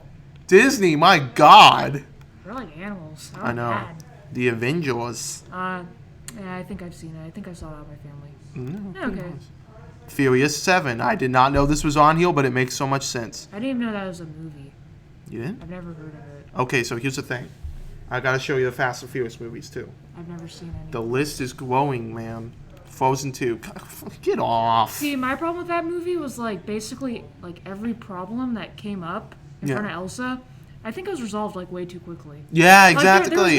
Disney, my God. They're like animals. I know. Bad. The Avengers. Yeah, I think I've seen it. I think I saw it with my family. Mm, Okay. Furious 7. I did not know this was on here, but it makes so much sense. I didn't even know that was a movie. You didn't? I've never heard of it. Okay, so here's the thing. I gotta show you the Fast and Furious movies, too. I've never seen any. The list is growing, man. Frozen 2. Get off. See, my problem with that movie was like basically like every problem that came up in front of Elsa, I think it was resolved like way too quickly. Yeah, Like, exactly.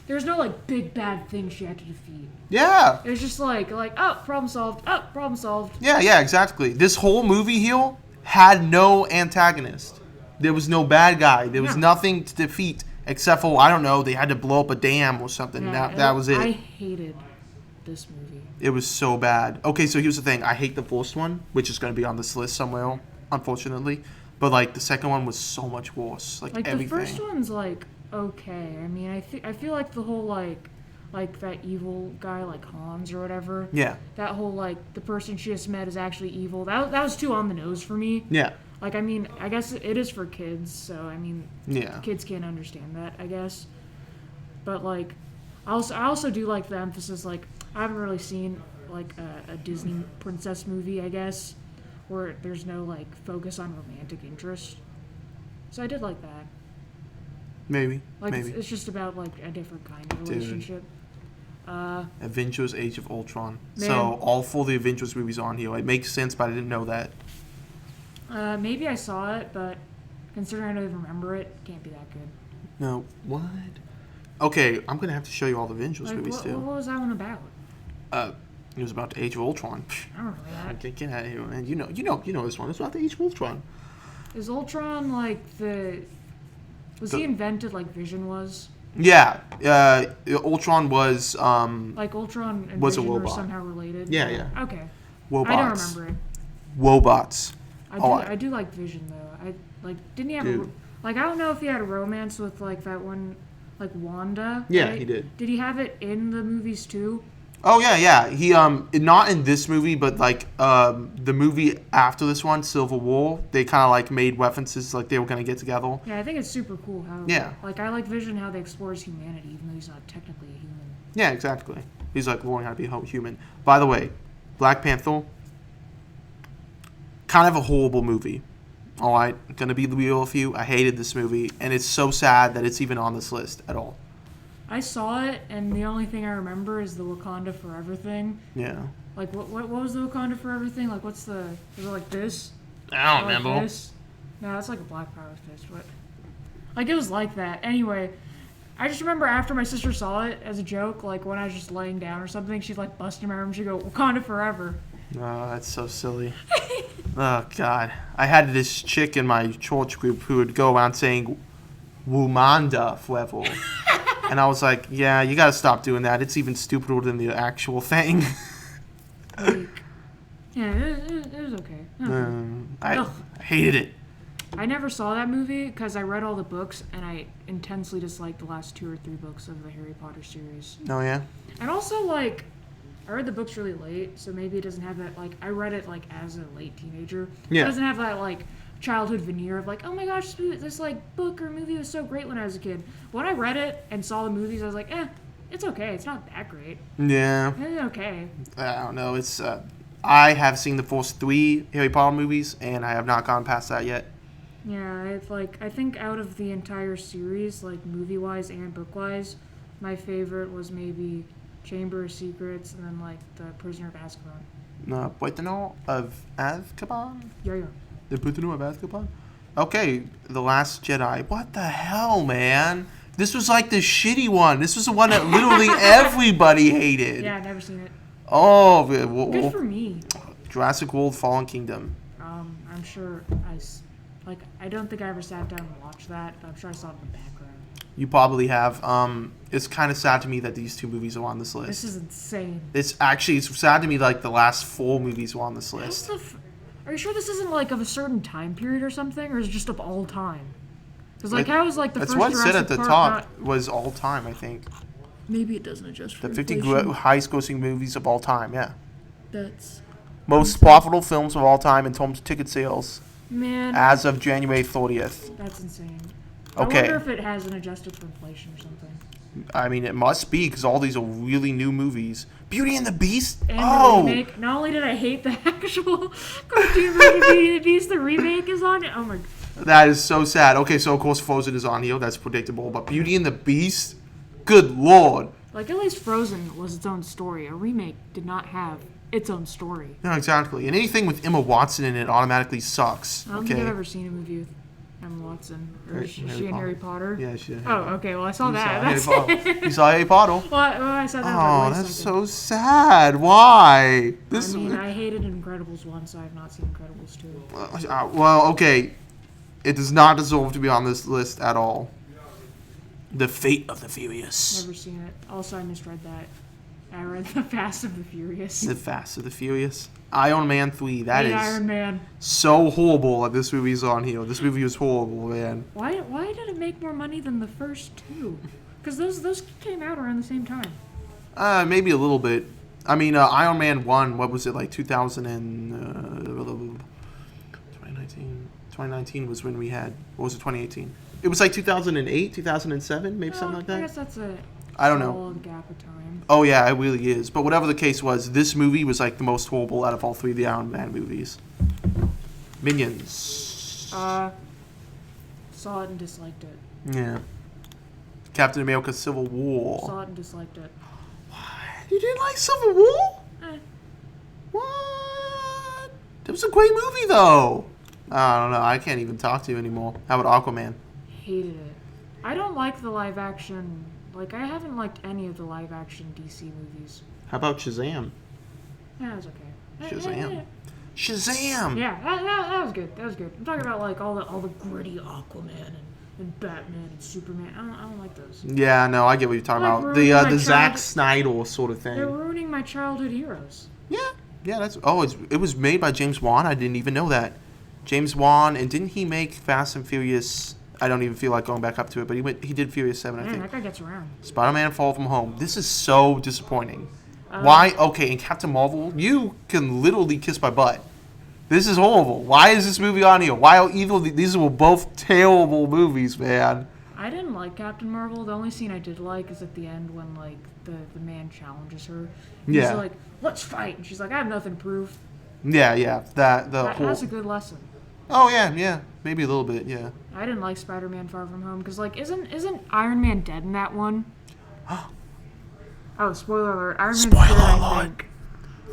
there was no like big bad thing she had to defeat. Yeah. It was just like oh, problem solved. Oh, problem solved. Yeah, exactly. This whole movie here had no antagonist. There was no bad guy. There was nothing to defeat except for, I don't know, they had to blow up a dam or something. Yeah, That was it. I hated this movie. It was so bad. Okay, so here's the thing. I hate the first one, which is going to be on this list somewhere, unfortunately. But, like, the second one was so much worse. Like everything. The first one's, like, okay. I mean, I feel like the whole, like that evil guy, like Hans or whatever. Yeah. That whole, like, the person she just met is actually evil. That was too on the nose for me. Yeah. Like, I mean, I guess it is for kids, so, I mean, Yeah. kids can't understand that, I guess. But, like, I also do like the emphasis, like, I haven't really seen, like, a Disney princess movie, I guess, where there's no, like, focus on romantic interest. So I did like that. Maybe. Like, Maybe. it's just about, like, a different kind of relationship. Avengers Age of Ultron. Man. So, all 4 of the Avengers movies on here. It makes sense, but I didn't know that. Maybe I saw it, but considering I don't even remember it, can't be that good. No. What? Okay, I'm going to have to show you all the Avengers Like, movies, too. what was that one about? It was about the Age of Ultron. I don't know that. Get out of here, man. You know this one. It's about the Age of Ultron. Is Ultron like the... Was he invented like Vision was? Yeah. Ultron was... Like Ultron and was a Vision were robot. somehow related? Yeah. Okay. Wobots. I don't remember it. Wobots. I do like Vision though. Didn't he have Dude. I don't know if he had a romance with like that one, like Wanda. Yeah, right? he did. Did he have it in the movies too? Oh, yeah. He, not in this movie, but, like, the movie after this one, Civil War, they kind of, like, made references, like, they were going to get together. Yeah, I think it's super cool how... Yeah. Like, I like Vision how they explore his humanity, even though he's not technically a human. Yeah, exactly. He's, like, learning how to be human. By the way, Black Panther, kind of a horrible movie. All right? Gonna be real with you. I hated this movie, and it's so sad that it's even on this list at all. I saw it, and the only thing I remember is the Wakanda Forever thing. Yeah. Like, what was the Wakanda Forever thing? Like, was it like this? I don't Like remember. this? No, it's like a Black Power fist, but... Like, it was like that. Anyway, I just remember after my sister saw it as a joke, like, when I was just laying down or something, she'd, like, bust in my room, she'd go, Wakanda Forever. Oh, that's so silly. Oh, God. I had this chick in my church group who would go around saying, Wumanda Forever. And I was like, yeah, you gotta stop doing that. It's even stupider than the actual thing. Like, yeah, it was okay. I hated it. I never saw that movie because I read all the books and I intensely disliked the last 2 or 3 books of the Harry Potter series. Oh, yeah? And also, like, I read the books really late, so maybe it doesn't have that, like, I read it, like, as a late teenager. Yeah. It doesn't have that, like, childhood veneer of, like, oh my gosh, this like, book or movie was so great when I was a kid. When I read it and saw the movies, I was like, it's okay. It's not that great. Yeah. It's okay. I don't know. It's, I have seen the first 3 Harry Potter movies, and I have not gone past that yet. Yeah, I think out of the entire series, like, movie-wise and book-wise, my favorite was maybe Chamber of Secrets and then, like, The Prisoner of Azkaban. Prisoner of Azkaban? Yeah. The Prisoner of Azkaban? Okay, The Last Jedi. What the hell, man? This was like the shitty one. This was the one that literally everybody hated. Yeah, I've never seen it. Oh, Good for me. Jurassic World Fallen Kingdom. I'm sure I don't think I ever sat down and watched that, but I'm sure I saw it in the background. You probably have. It's kind of sad to me that these 2 movies are on this list. This is insane. It's sad to me like the last 4 movies were on this list. Are you sure this isn't like of a certain time period or something, or is it just of all time? Because like It- how is like the That's first what it said Jurassic at the Park top was all time, I think. Maybe it doesn't adjust for The 50 inflation. highest grossing movies of all time, yeah. That's Most profitable films of all time in terms of ticket sales Man, as of January 30th. that's insane. Okay. I wonder if it hasn't adjusted for inflation or something. I mean, it must be because all these are really new movies. Beauty and the Beast? And the remake. Not only did I hate the actual cartoon version of Beauty and the Beast, the remake is on it. Oh my god. That is so sad. Okay, so of course Frozen is on here. That's predictable. But Beauty and the Beast? Good lord. Like, at least Frozen was its own story. A remake did not have its own story. No, exactly. And anything with Emma Watson in it automatically sucks. I don't think I've ever seen a movie with Emma Watson. Or is she in Harry Potter? Yeah, she. Oh, okay. Well, I saw that. You saw Harry Potter? Well, I saw that. Oh, that's so sad. Why? I mean, I hated Incredibles 1, so I have not seen Incredibles 2. Well, okay. It does not deserve to be on this list at all. The Fate of the Furious. Never seen it. Also, I misread that. I read The Fast of the Furious. The Fast of the Furious. Iron Man 3. That is Iron Man. so horrible that this movie's on here. This movie was horrible, man. Why did it make more money than the first two? Because those came out around the same time. Maybe a little bit. I mean, Iron Man 1, what was it, like 2019? 2019 was when we had, what was it, 2018? It was like 2008, 2007, maybe something like that? I guess that's I don't know. solid gap of time. Oh, yeah, it really is. But whatever the case was, this movie was like the most horrible out of all three of the Iron Man movies. Minions. Saw it and disliked it. Yeah. Captain America Civil War. Saw it and disliked it. What? You didn't like Civil War? What? It was a great movie, though. I don't know. I can't even talk to you anymore. How about Aquaman? Hated it. I don't like the live action. Like, I haven't liked any of the live action DC movies. How about Shazam? Yeah, it was okay. Shazam. Shazam! Yeah, that was good. That was good. I'm talking about like all the gritty Aquaman and Batman and Superman. I don't like those. Yeah, no, I get what you're talking Like, about. ruining my The Zack child- Snyder sort of They're thing. ruining my childhood heroes. Yeah, that's. Oh, it was made by James Wan. I didn't even know that. James Wan, and didn't he make Fast and Furious? I don't even feel like going back up to it, but he did Furious 7, I Man, think. that guy gets around. Spider-Man: Far From Home. This is so disappointing. Why? Okay, and Captain Marvel, you can literally kiss my butt. This is horrible. Why is this movie on here? Why are these were both terrible movies, man. I didn't like Captain Marvel. The only scene I did like is at the end when like the man challenges her. He's Yeah. like, "Let's fight," and she's like, "I have nothing to prove." Yeah. That's a good lesson. Oh yeah, maybe a little bit, yeah. I didn't like Spider-Man: Far From Home because like isn't Iron Man dead in that one? Oh, spoiler alert! Iron Man's dead, I think.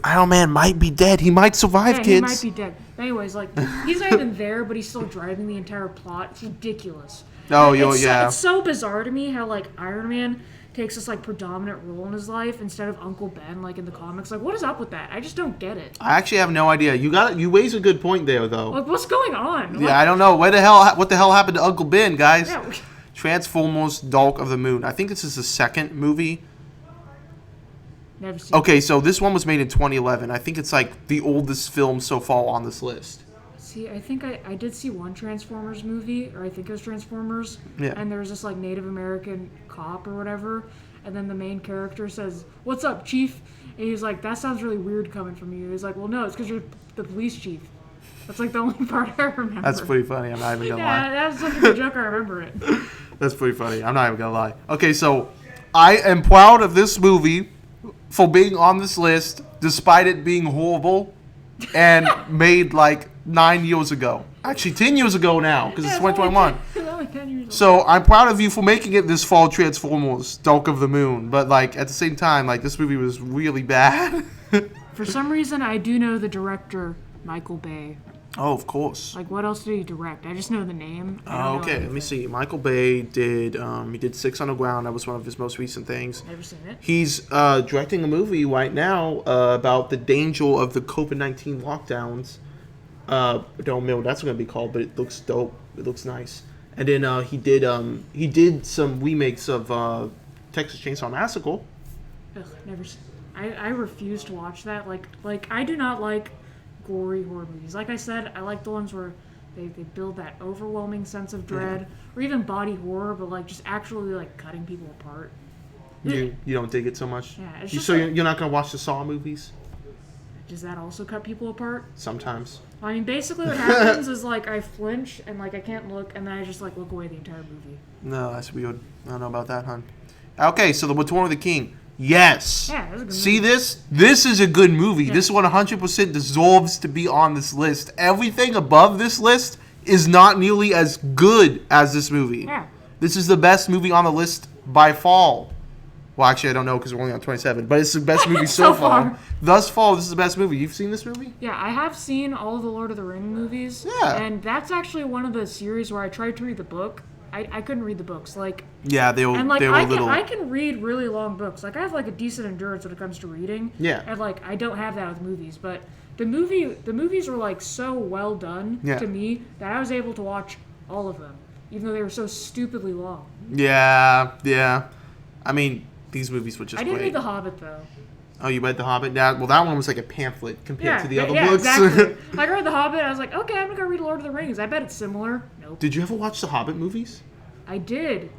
Iron Man might be dead. He might survive, Yeah, kids. he might be dead. Anyways, like he's not even there, but he's still driving the entire plot. It's ridiculous. Oh, It's so bizarre to me how like Iron Man takes this like predominant role in his life instead of Uncle Ben like in the comics. Like, what is up with that? I just don't get it. I actually have no idea. You raise a good point there, though. Like, what's going on? Yeah, I don't know. What the hell happened to Uncle Ben, guys? Yeah. Transformers: Dark of the Moon. I think this is the second movie. Never seen. Okay, so this one was made in 2011. I think it's like the oldest film so far on this list. See, I think I did see one Transformers movie, or I think it was Transformers. Yeah. And there was this like Native American cop or whatever, and then the main character says, "What's up, Chief?" And he's like, "That sounds really weird coming from you." He's like, "Well, no, it's because you're the police chief." That's like the only part I remember. That's pretty funny. I'm not even gonna Yeah, lie. that's such a good joke. I remember it. That's pretty funny. I'm not even gonna lie. Okay, so I am proud of this movie for being on this list, despite it being horrible and made like 9 years ago. Actually, 10 years ago now, because it's 2021. It's only 10 years old. So I'm proud of you for making it this fall, Transformers: Dark of the Moon. But like at the same time, like this movie was really bad. For some reason, I do know the director, Michael Bay. Oh, of course. Like, what else did he direct? I just know the name. I don't know Okay, let me anything. see. Michael Bay did Six Underground. That was one of his most recent things. Never seen it. He's directing a movie right now about the danger of the COVID-19 lockdowns. Don't know what that's going to be called, but it looks dope. It looks nice. And then he did some remakes of Texas Chainsaw Massacre. Ugh, never seen. I refuse to watch that. Like I do not like gory horror movies. Like I said, I like the ones where they build that overwhelming sense of dread, or even body horror, but like just actually like cutting people apart. You don't dig it so much. Yeah, it's You, just so like- you're not going to watch the Saw movies? does that also cut people apart? Sometimes. I mean, basically what happens is, like, I flinch and, like, I can't look, and then I just, like, look away the entire movie. No, that's weird. I don't know about that, hon. Okay, so the Return of the King. Yes. Yeah, that's a good See movie. this? This is a good movie. Yeah. This one 100% deserves to be on this list. Everything above this list is not nearly as good as this movie. Yeah. This is the best movie on the list by far. Well, actually, I don't know because we're only on 27, but it's the best movie so So far. Thus far, this is the best movie. You've seen this movie? Yeah, I have seen all of the Lord of the Rings movies. Yeah. And that's actually one of the series where I tried to read the book. I couldn't read the books. Like, Yeah, they were, and, like, they were I little. can read really long books. Like, I have, like, a decent endurance when it comes to reading. Yeah. And, like, I don't have that with movies. But the movies were, like, so well done Yeah. to me that I was able to watch all of them, even though they were so stupidly long. Yeah. I mean, these movies were just I didn't great. read The Hobbit, though. Oh, you read The Hobbit? Yeah, well, that one was like a pamphlet compared to the other yeah, books. exactly. Like, I read The Hobbit, I was like, okay, I'm gonna go read Lord of the Rings. I bet it's similar. Nope. Did you ever watch the Hobbit movies? I did.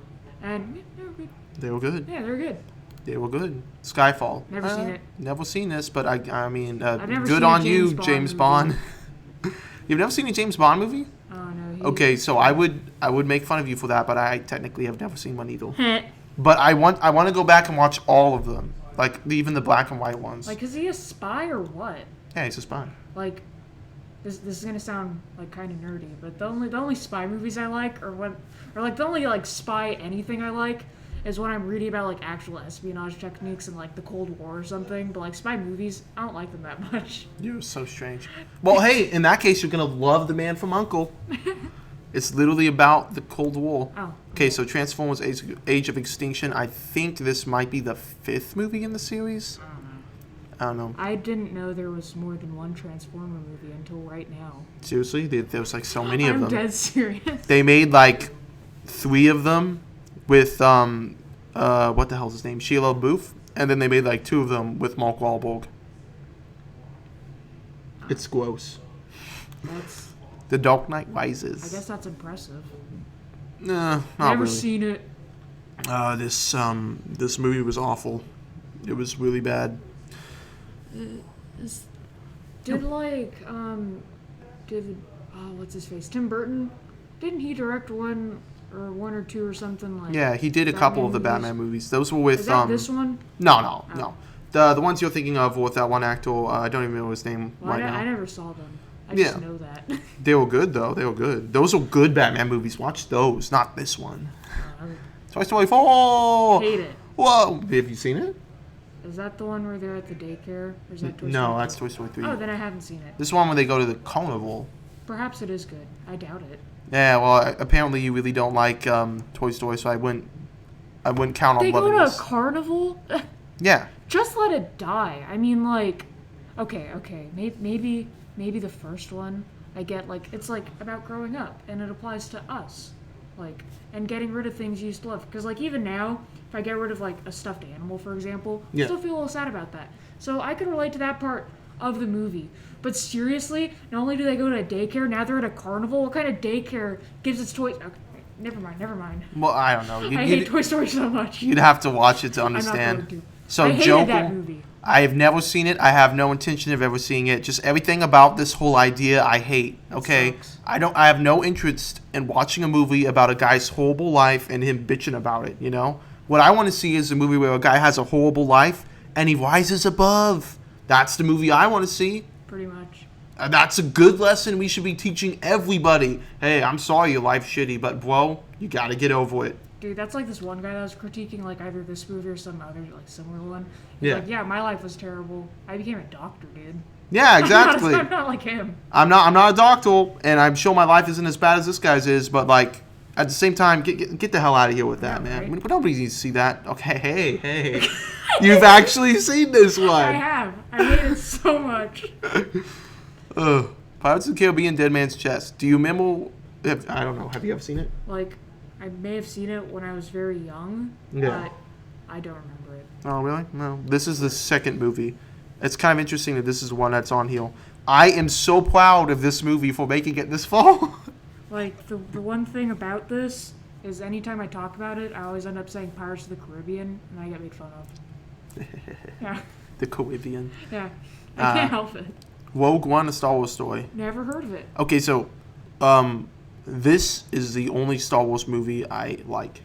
And, yeah, they were good. They were good. Yeah, they're good. They were good. Skyfall. Never seen it. Never seen this, but I mean, I've never good seen a on James you, Bond James movie. Bond. You've never seen a James Bond movie? Oh, no. Okay, so I would make fun of you for that, but I technically have never seen one either. Like, But I want to go back and watch all of them, like even the black and white ones. is he a spy or what? Yeah, he's a spy. Like, this is gonna sound like kind of nerdy, but the only spy movies I like, or the only like spy anything I like, is when I'm reading about like actual espionage techniques in like the Cold War or something. But like spy movies, I don't like them that much. You're so strange. Well, hey, in that case, you're gonna love The Man from U.N.C.L.E. It's literally about the Cold War. Oh. Okay, so Transformers: Age of Extinction. I think this might be the 5th movie in the series. I don't know. I didn't know there was more than one Transformer movie until right now. Seriously, there was like so many of I'm them. dead serious. They made like 3 of them with what the hell's his name, Shia LaBeouf, and then they made like 2 of them with Mark Wahlberg. It's gross. That's. The Dark Knight Rises. I guess that's impressive. Nah, not Never really. seen it. This movie was awful. It was really bad. Did what's his face? Tim Burton? Didn't he direct one or two or something like? Yeah, he did a couple of the Batman movies. Those were with Is that this one? No. Oh. The ones you're thinking of were with that one actor. I don't even know his name Well, right now. I never saw them. I just Yeah. know that. They were good though. They were good. Those were good Batman movies. Watch those, not this one. Toy Story 4. Hate it. Whoa, have you seen it? Is that the one where they're at the daycare? Or is that Toy No, Story that's 4? Toy Story 3. Oh, then I haven't seen it. This one where they go to the carnival. Perhaps it is good. I doubt it. Yeah, well, apparently you really don't like Toy Story, so I wouldn't count on They go loving to a this. carnival? Yeah. Just let it die. I mean, like, okay. Maybe the first one, I get, like, it's, like, about growing up, and it applies to us. Like, and getting rid of things you used to love. Because, like, even now, if I get rid of, like, a stuffed animal, for example, Yeah. I still feel a little sad about that. So I can relate to that part of the movie. But seriously, not only do they go to a daycare, now they're at a carnival. What kind of daycare gives its toys... Okay, never mind. Well, I don't know. I hate Toy Story so much. You'd have to watch it to I'm not understand. going to. So I hated Joker, that movie. I have never seen it. I have no intention of ever seeing it. Just everything about this whole idea I hate. Okay? sucks. I have no interest in watching a movie about a guy's horrible life and him bitching about it, you know? What I want to see is a movie where a guy has a horrible life and he rises above. That's the movie I want to see. Pretty much. That's a good lesson we should be teaching everybody. Hey, I'm sorry your life's shitty, but bro, you got to get over it. Dude, that's like this one guy that was critiquing like either this movie or some other like similar one. He's Yeah. like, yeah, my life was terrible. I became a doctor, dude. Yeah, exactly. I'm not like him. I'm not a doctor, and I'm sure my life isn't as bad as this guy's is, but like at the same time, get the hell out of here with that, Yeah, man. right? Nobody needs to see that. Okay, hey, you've actually seen this I one. have. I hate it so much. Pirates of the Caribbean: Dead Man's Chest. Do you remember? I don't know. Have you ever seen it? Like, I may have seen it when I was very young, Yeah. but I don't remember it. Oh, really? No. This is the second movie. It's kind of interesting that this is the one that's on here. I am so proud of this movie for making it this far. Like, the one thing about this is anytime I talk about it, I always end up saying Pirates of the Caribbean, and I get made fun of. Yeah. The Caribbean. Yeah, I can't help it. Rogue One, a Star Wars story. Never heard of it. Okay, so this is the only Star Wars movie I like.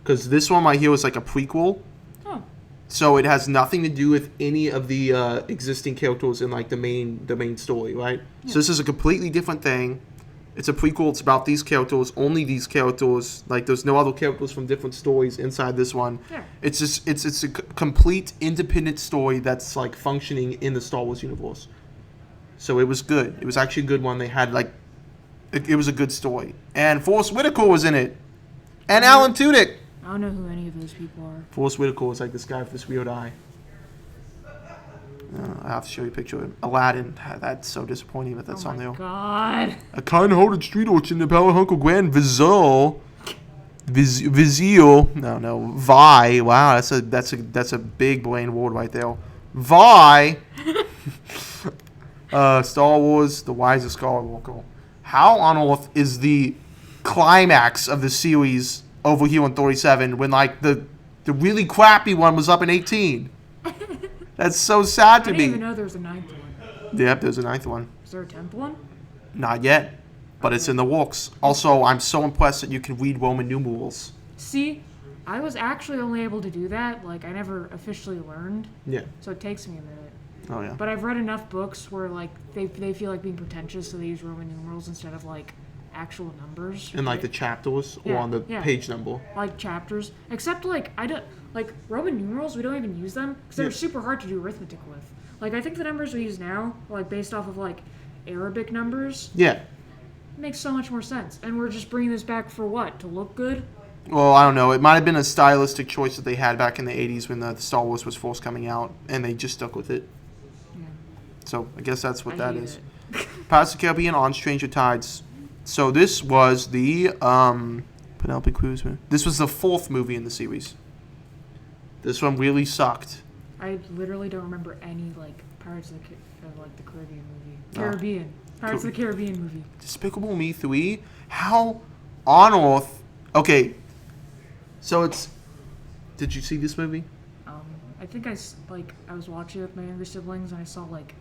Because this one right here is like a prequel. Oh. So it has nothing to do with any of the existing characters in like the main story, right? Yeah. So this is a completely different thing. It's a prequel. It's about these characters, only these characters. Like there's no other characters from different stories inside this one. Yeah. It's just it's a complete independent story that's like functioning in the Star Wars universe. So it was good. It was actually a good one. They had like it was a good story. And Forrest Whitaker was in it. And Alan Tudyk. I don't know who any of those people are. Forrest Whitaker was like this guy with this weird eye. I have to show you a picture of him. Aladdin. That's so disappointing that that's on there. Oh my god. A kind-hearted street urchin, the power uncle Grand Vizier. Vizier. No. Vi. Wow, that's a big brain word right there. Vi. Star Wars, The Rise of Skywalker. How on earth is the climax of the series over here on 37 when like the really crappy one was up in 18? That's so sad to I me. didn't even know there was a 9th one. Yep, there's a 9th one. Is there a 10th one? Not yet, but it's in the works. Also, I'm so impressed that you can read Roman numerals. See, I was actually only able to do that. Like, I never officially learned. Yeah. So it takes me a minute. Oh yeah. But I've read enough books where, like, they feel like being pretentious, so they use Roman numerals instead of, like, actual numbers. In like the chapters or Yeah, on the yeah. page number. Like, chapters. Except, like, I don't... Like, Roman numerals, we don't even use them because they're Yeah. super hard to do arithmetic with. Like, I think the numbers we use now, like, based off of, like, Arabic numbers, Yeah. makes so much more sense. And we're just bringing this back for what? To look good? Well, I don't know. It might have been a stylistic choice that they had back in the 80s when the Star Wars was first coming out, and they just stuck with it. Yeah. So I guess that's what I that hate is. it. Pirates of the Caribbean on Stranger Tides. So this was the Penelope Cruz movie. This was the 4th movie in the series. This one really sucked. I literally don't remember any, like, Pirates of the Caribbean movie. Oh. Caribbean. Pirates of the Caribbean movie. Despicable Me 3? How on earth? Okay, so it's... Did you see this movie? I think I was watching it with my younger siblings and I saw, like,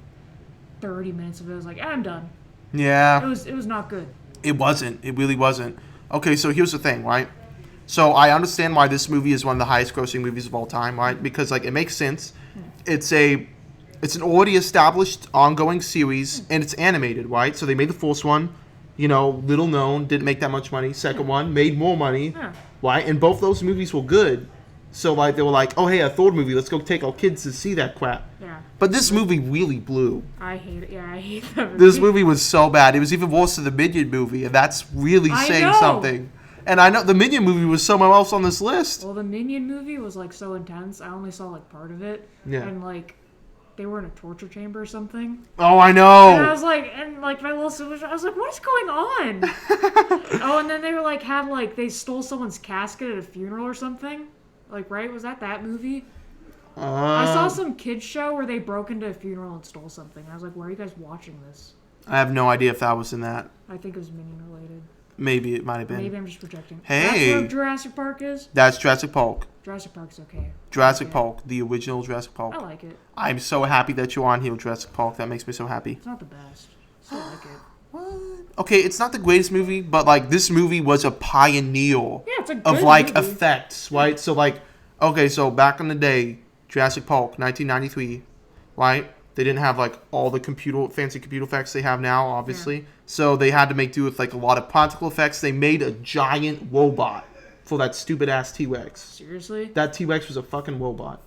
30 minutes of it. I was like, I'm done. Yeah. It was not good. It wasn't. It really wasn't. Okay, so here's the thing, right? So I understand why this movie is one of the highest grossing movies of all time, right? Because like it makes sense. It's an already established ongoing series and it's animated, right? So they made the first one, little known, didn't make that much money. Second one made more money, Yeah. right? And both those movies were good. So like they were like, oh hey, a third movie, let's go take our kids to see that crap. Yeah. But this movie really blew. I hate it. Yeah, I hate that movie. This movie was so bad. It was even worse than the Minion movie, and that's really I saying know. something. And I know the Minion movie was somewhere else on this list. Well, the Minion movie was, like, so intense. I only saw, like, part of it. Yeah. And, like, they were in a torture chamber or something. Oh, I And I know. was like, my little sister, I was like, what is going on? Oh, and then they were, like, they stole someone's casket at a funeral or something. Like, right? Was that movie? I saw some kids show where they broke into a funeral and stole something. I was like, why are you guys watching this? I have no idea if that was in that. I think it was Minion related. Maybe it might have been. Maybe I'm just projecting. Hey. That's where Jurassic Park is? That's Jurassic Park. Jurassic Park's okay. Jurassic Yeah. Park, the original Jurassic Park. I like it. I'm so happy that you're on here with Jurassic Park. That makes me so happy. It's not the best. Still like it. What? Okay, it's not the greatest movie, but like this movie was a pioneer Yeah, it's a good of like movie. effects, right? So like, okay, so back in the day, Jurassic Park, 1993, right? They didn't have like all the fancy computer effects they have now, obviously. Yeah. So they had to make do with like a lot of practical effects. They made a giant robot for that stupid ass T-Rex. Seriously? That T-Rex was a fucking robot.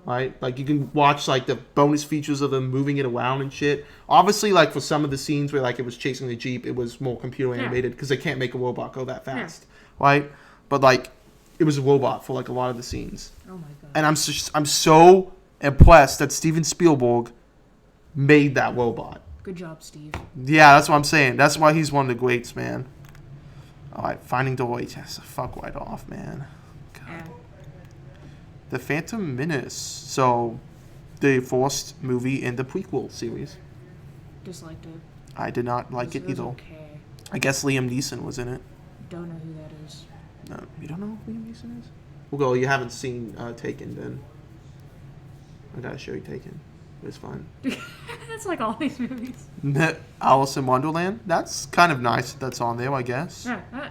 Right? Like you can watch like the bonus features of them moving it around and shit. Obviously, like for some of the scenes where like it was chasing the Jeep, it was more computer animated because they can't make a robot go that fast. Right? But like it was a robot for like a lot of the scenes. Oh my god. And I'm so impressed that Steven Spielberg made that robot. Good job, Steve. Yeah, that's what I'm saying. That's why he's one of the greats, man. All right, Finding Dory. Yes, fuck right off, man. God. Yeah. The Phantom Menace. So, the first movie in the prequel series. Disliked it. I did not like it was either. okay. I guess Liam Neeson was in it. Don't know who that is. No, you don't know who Liam Neeson is? Well, you haven't seen Taken then. I gotta show you Taken. It was fun. That's like all these movies. Alice in Wonderland. That's kind of nice that's on there, I guess. Yeah, I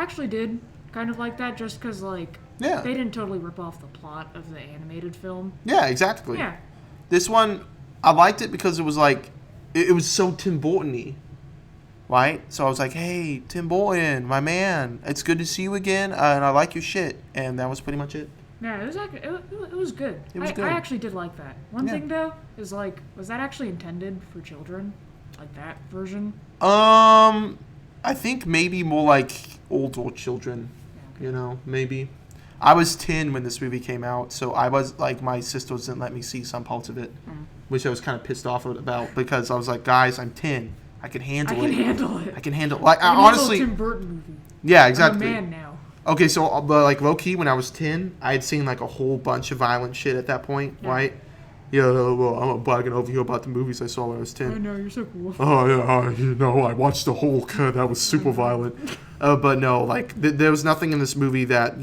actually did kind of like that just because, like, Yeah. they didn't totally rip off the plot of the animated film. Yeah, exactly. Yeah. This one, I liked it because it was like, it was so Tim Burton-y, right? So I was like, hey, Tim Burton, my man, it's good to see you again, and I like your shit. And that was pretty much it. Yeah, it was like it was good. It was good. I actually did like that. One Yeah. thing though is like, was that actually intended for children, like that version? I think maybe more like older children, Yeah, okay. maybe. I was 10 when this movie came out, so I was like, my sisters didn't let me see some parts of it, which I was kind of pissed off about because I was like, guys, I'm 10. I can handle it. I can handle like I can honestly. handle a Tim Burton movie. Yeah, exactly. I'm a man now. Okay, so like low key, when I was 10, I had seen like a whole bunch of violent shit at that point, Yeah. right? Yeah, well, I'm bragging over here about the movies I saw when I was 10. I know, you're so cool. Oh yeah, I watched the Hulk. That was super violent. But no, like there was nothing in this movie that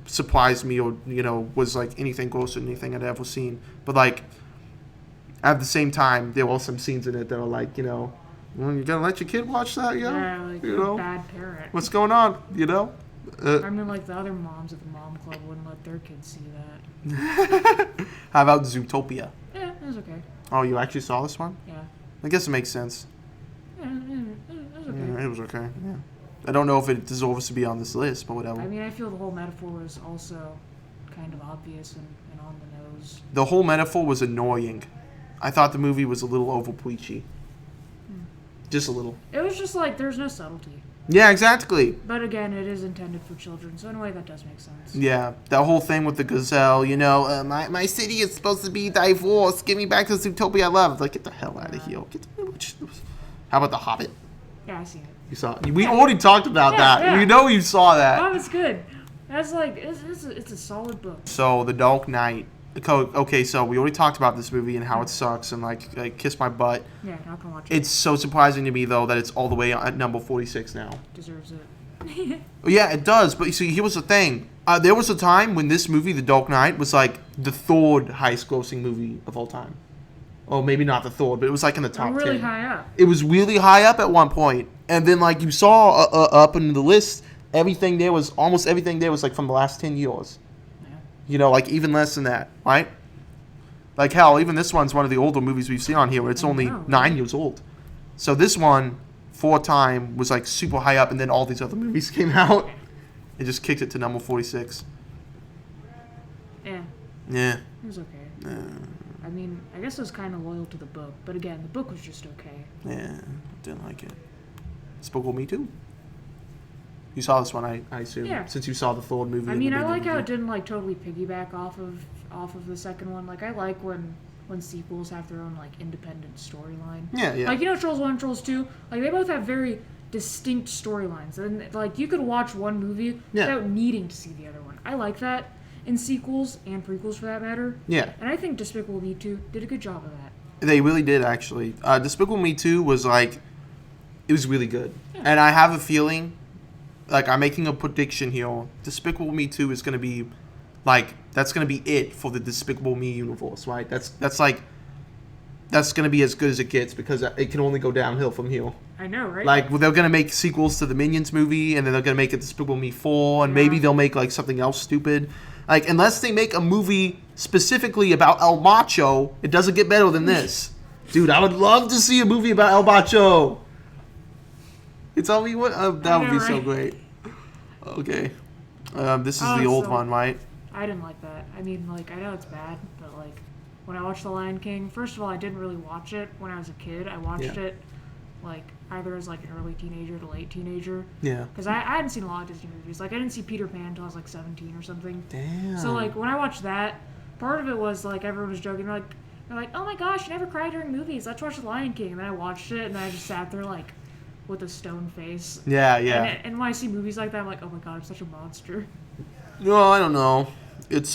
surprised me or was like anything close to anything I'd ever seen. But like at the same time, there were some scenes in it that were like, well, you gonna let your kid watch that, Yeah, like you're a bad parent. What's going on, I mean, like the other moms at the mom club wouldn't let their kids see that. How about Zootopia? Yeah, it was okay. Oh, you actually saw this one? Yeah. I guess it makes sense. Yeah, it was okay. Yeah, it was okay. Yeah. I don't know if it deserves to be on this list, but whatever. I mean, I feel the whole metaphor was also kind of obvious and on the nose. The whole metaphor was annoying. I thought the movie was a little over preachy. Just a little. It was just like, there's no subtlety. Yeah, exactly. But again, it is intended for children, so in a way that does make sense. Yeah, that whole thing with the gazelle, my city is supposed to be divorced. Give me back the Zootopia I love. Like, get the hell out of here. How about The Hobbit? Yeah, I seen it. You saw it. We already talked about that. Yeah. You know you saw that. Oh, it's good. That's like, it's a solid book. So, The Dark Knight. Okay, so we already talked about this movie and how it sucks and like kiss my butt. Yeah, not gonna watch it. It's so surprising to me though that it's all the way at number 46 now. Deserves it. Yeah, it does. But you see, here was the thing. There was a time when this movie, The Dark Knight, was like the third highest grossing movie of all time. Oh, maybe not the third, but it was like in the top 10. Really high up. It was really high up at one point, and then like you saw up in the list, almost everything there was like from the last 10 years. Like even less than that, right? Like hell, even this one's one of the older movies we've seen on here. Where it's only 9 years old. So this one, for a time, was like super high up, and then all these other movies came out. It just kicked it to number 46. Yeah. Yeah. It was okay. I mean, I guess it was kind of loyal to the book, but again, the book was just okay. Yeah, didn't like it. Spoke with me too. You saw this one, I assume. Yeah. Since you saw the third movie. I mean, I like how it didn't like totally piggyback off of the second one. Like I like when sequels have their own like independent storyline. Yeah, yeah. Like Trolls 1 and Trolls 2, like they both have very distinct storylines, and like you could watch one movie without needing to see the other one. I like that in sequels and prequels for that matter. Yeah. And I think Despicable Me 2 did a good job of that. They really did, actually. Despicable Me 2 was like, it was really good. Yeah. And I have a feeling, like I'm making a prediction here, Despicable Me 2 is going to be, like, that's going to be it for the Despicable Me universe, right? That's going to be as good as it gets because it can only go downhill from here. I know, right? Like, they're going to make sequels to the Minions movie, and then they're going to make a Despicable Me 4, and maybe they'll make, like, something else stupid. Like, unless they make a movie specifically about El Macho, it doesn't get better than this. Dude, I would love to see a movie about El Macho. You tell me what? That would be so great. Okay. This is the old one, right? I didn't like that. I mean, like, I know it's bad, but, like, when I watched The Lion King, first of all, I didn't really watch it when I was a kid. I watched it, like, either as, like, an early teenager to late teenager. Yeah. Because I hadn't seen a lot of Disney movies. Like, I didn't see Peter Pan until I was, like, 17 or something. Damn. So, like, when I watched that, part of it was, like, everyone was joking. They're like, oh, my gosh, you never cry during movies. Let's watch The Lion King. And then I watched it, and then I just sat there, like, with a stone face. Yeah, yeah. And when I see movies like that, I'm like, oh, my God, I'm such a monster. No, I don't know. It's,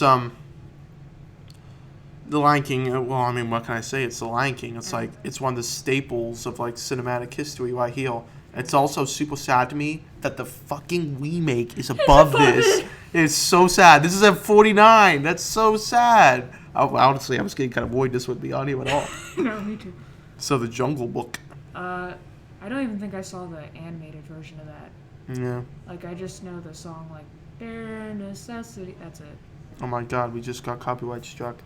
The Lion King, well, I mean, what can I say? It's The Lion King. It's like, it's one of the staples of, like, cinematic history right here. It's also super sad to me that the fucking remake is above this. It's so sad. This is at 49. That's so sad. Honestly, I was getting kind of worried this wouldn't be on here at all. No, me too. So the Jungle Book. I don't even think I saw the animated version of that. Yeah. Like, I just know the song, like, bare necessity. That's it. Oh my God, we just got copyright struck.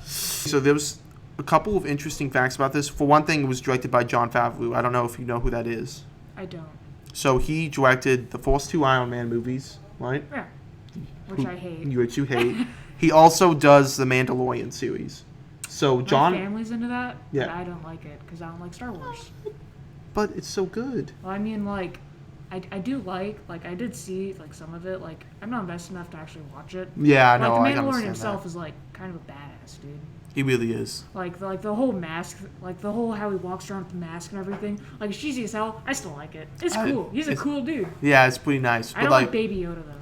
So there was a couple of interesting facts about this. For one thing, it was directed by Jon Favreau. I don't know if you know who that is. I don't. So he directed the first 2 Iron Man movies, right? Yeah. Which I hate. Which you hate. He also does the Mandalorian series. So John. My family's into that, Yeah. but I don't like it because I don't like Star Wars. But it's so good. Well, I mean, like, I do like, I did see, like, some of it. Like, I'm not invested enough to actually watch it. Yeah, Like, no, I the understand Mandalorian himself that. is, like, kind of a badass, dude. He really is. Like the whole mask, like, the whole how he walks around with the mask and everything. Like, it's cheesy as hell. I still like it. It's cool. He's a cool dude. Yeah, it's pretty nice. I don't like Baby Yoda, though.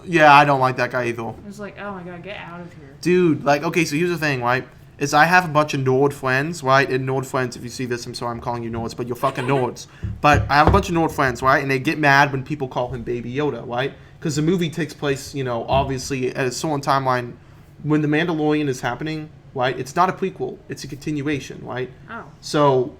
Yeah, I don't like that guy either. It's like, oh my god, get out of here. Dude, like, okay, so here's the thing, right? Is I have a bunch of Nord friends, right? And Nord friends, if you see this, I'm sorry I'm calling you Nords, but you're fucking Nords. But I have a bunch of Nord friends, right? And they get mad when people call him Baby Yoda, right? Because the movie takes place, you know, obviously at a certain timeline. When The Mandalorian is happening, right? It's not a prequel. It's a continuation, right? Oh. So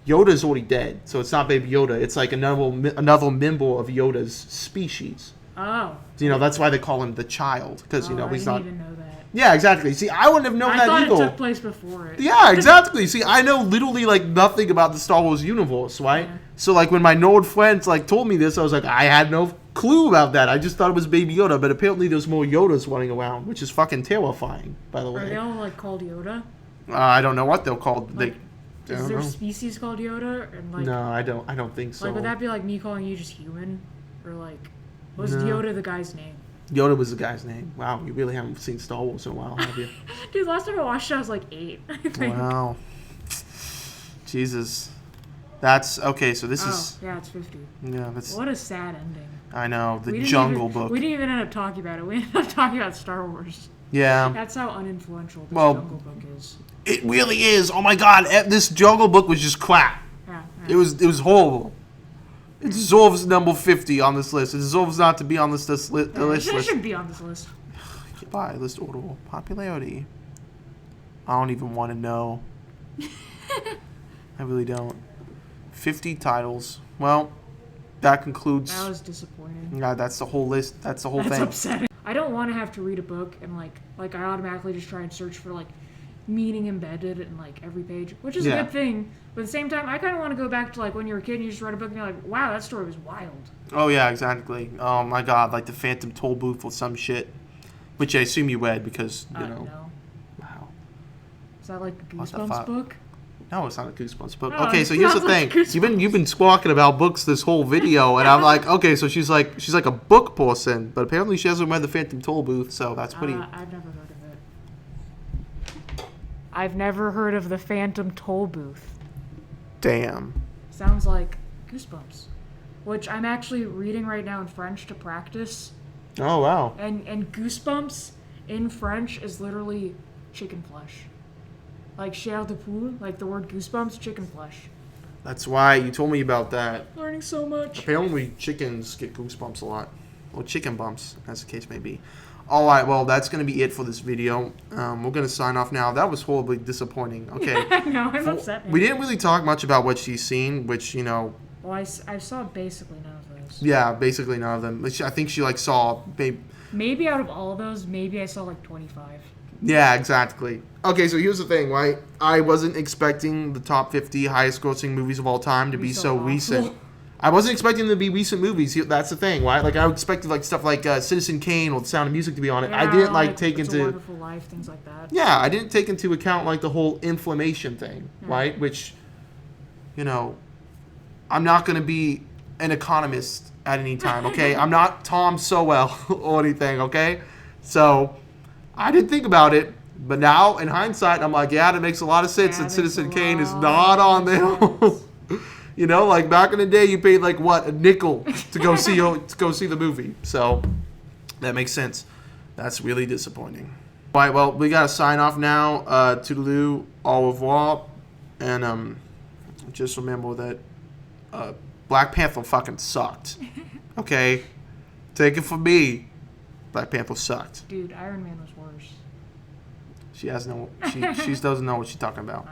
Yoda's already dead. So it's not Baby Yoda. It's like another member of Yoda's species. Oh. You know, that's why they call him the child. Because, you know, he's I not... didn't even know that. Yeah, exactly. See, I wouldn't have known that I either. thought it took place before it. Yeah, exactly. See, I know literally, like, nothing about the Star Wars universe, right? Yeah. So, like, when my Nord friends, like, told me this, I was like, I had no clue about that. I just thought it was Baby Yoda, but apparently there's more Yodas running around, which is fucking terrifying, by the Are they way. all, like, called Yoda? I don't know what they're called. Like, I is don't there know. species called Yoda? And, like, No, I don't think so. Like, would that be like me calling you just human? Or, like, was No. Yoda the guy's name? Yoda was the guy's name. Wow, you really haven't seen Star Wars in a while, have you? Dude, last time I watched it, I was like 8, I think. Wow. Jesus. That's okay. So this is Yeah, it's 50. yeah. That's What a sad ending. I know We the didn't Jungle even, Book. We didn't even end up talking about it. We ended up talking about Star Wars. Yeah, That's how uninfluential this Well- Jungle Book is. it really is. Oh my God, this Jungle Book was just crap. Yeah. It was horrible. It deserves number 50 on this list. It deserves not to be on this list. It shouldn't be on this list. By list order popularity. I don't even want to know. I really don't. 50 titles. Well, that concludes. That was disappointing. Yeah, that's the whole list. That's the whole That's thing. upsetting. I don't want to have to read a book and like I automatically just try and search for like meaning embedded in like every page, which is a Yeah. good thing. But at the same time, I kind of want to go back to like when you were a kid and you just read a book and you're like, wow, that story was wild. Oh yeah, exactly. Oh my God, like the Phantom Toll Booth or some shit, which I assume you read because you know. No. Wow. Is that like a What the Goosebumps fuck? book? No, it's not a Goosebumps book. Oh, Okay, so it here's the sounds like thing. You've been squawking about books this whole video, and I'm like, okay, so she's like a book person, but apparently she hasn't read the Phantom Toll Booth, so that's pretty. I've never heard of it. I've never heard of the Phantom Toll Booth. Damn. Sounds like Goosebumps, which I'm actually reading right now in French to practice. Oh wow. And Goosebumps in French is literally chicken flesh. Like chair de poule, like the word goosebumps, chicken flesh. That's why you told me about that. Learning so much. Apparently, chickens get goosebumps a lot, or chicken bumps, as the case may be. All right, well, that's going to be it for this video. We're going to sign off now. That was horribly disappointing. Okay. I know, I'm upset now. We didn't really talk much about what she's seen, which, you know, Well, I saw basically none of those. yeah, basically none of them. I think she, like, saw... Maybe out of all of those, maybe I saw like 25. Yeah, exactly. Okay, so here's the thing, right? I wasn't expecting the top 50 highest grossing movies of all time to be so awful. recent. I wasn't expecting them to be recent movies. That's the thing, right? Like, I expected, like, stuff like Citizen Kane or The Sound of Music to be on it. I Yeah, didn't, like, take It's a into... Wonderful Life, things like that. Yeah, I didn't take into account, like, the whole inflammation thing, right? Which, you know, I'm not going to be an economist at any time, okay? I'm not Tom Sowell or anything, okay? So, I didn't think about it, but now, in hindsight, I'm like, yeah, that makes a lot of sense Yeah, that it Citizen makes a Kane is lot not on of there. sense. You know, like, back in the day, you paid, like, what, a nickel to go see the movie. So, that makes sense. That's really disappointing. All right, well, we got to sign off now. Toodaloo, au revoir. And just remember that Black Panther fucking sucked. Okay? Take it from me. Black Panther sucked. Dude, Iron Man was worse. She has no. She doesn't know what she's talking about.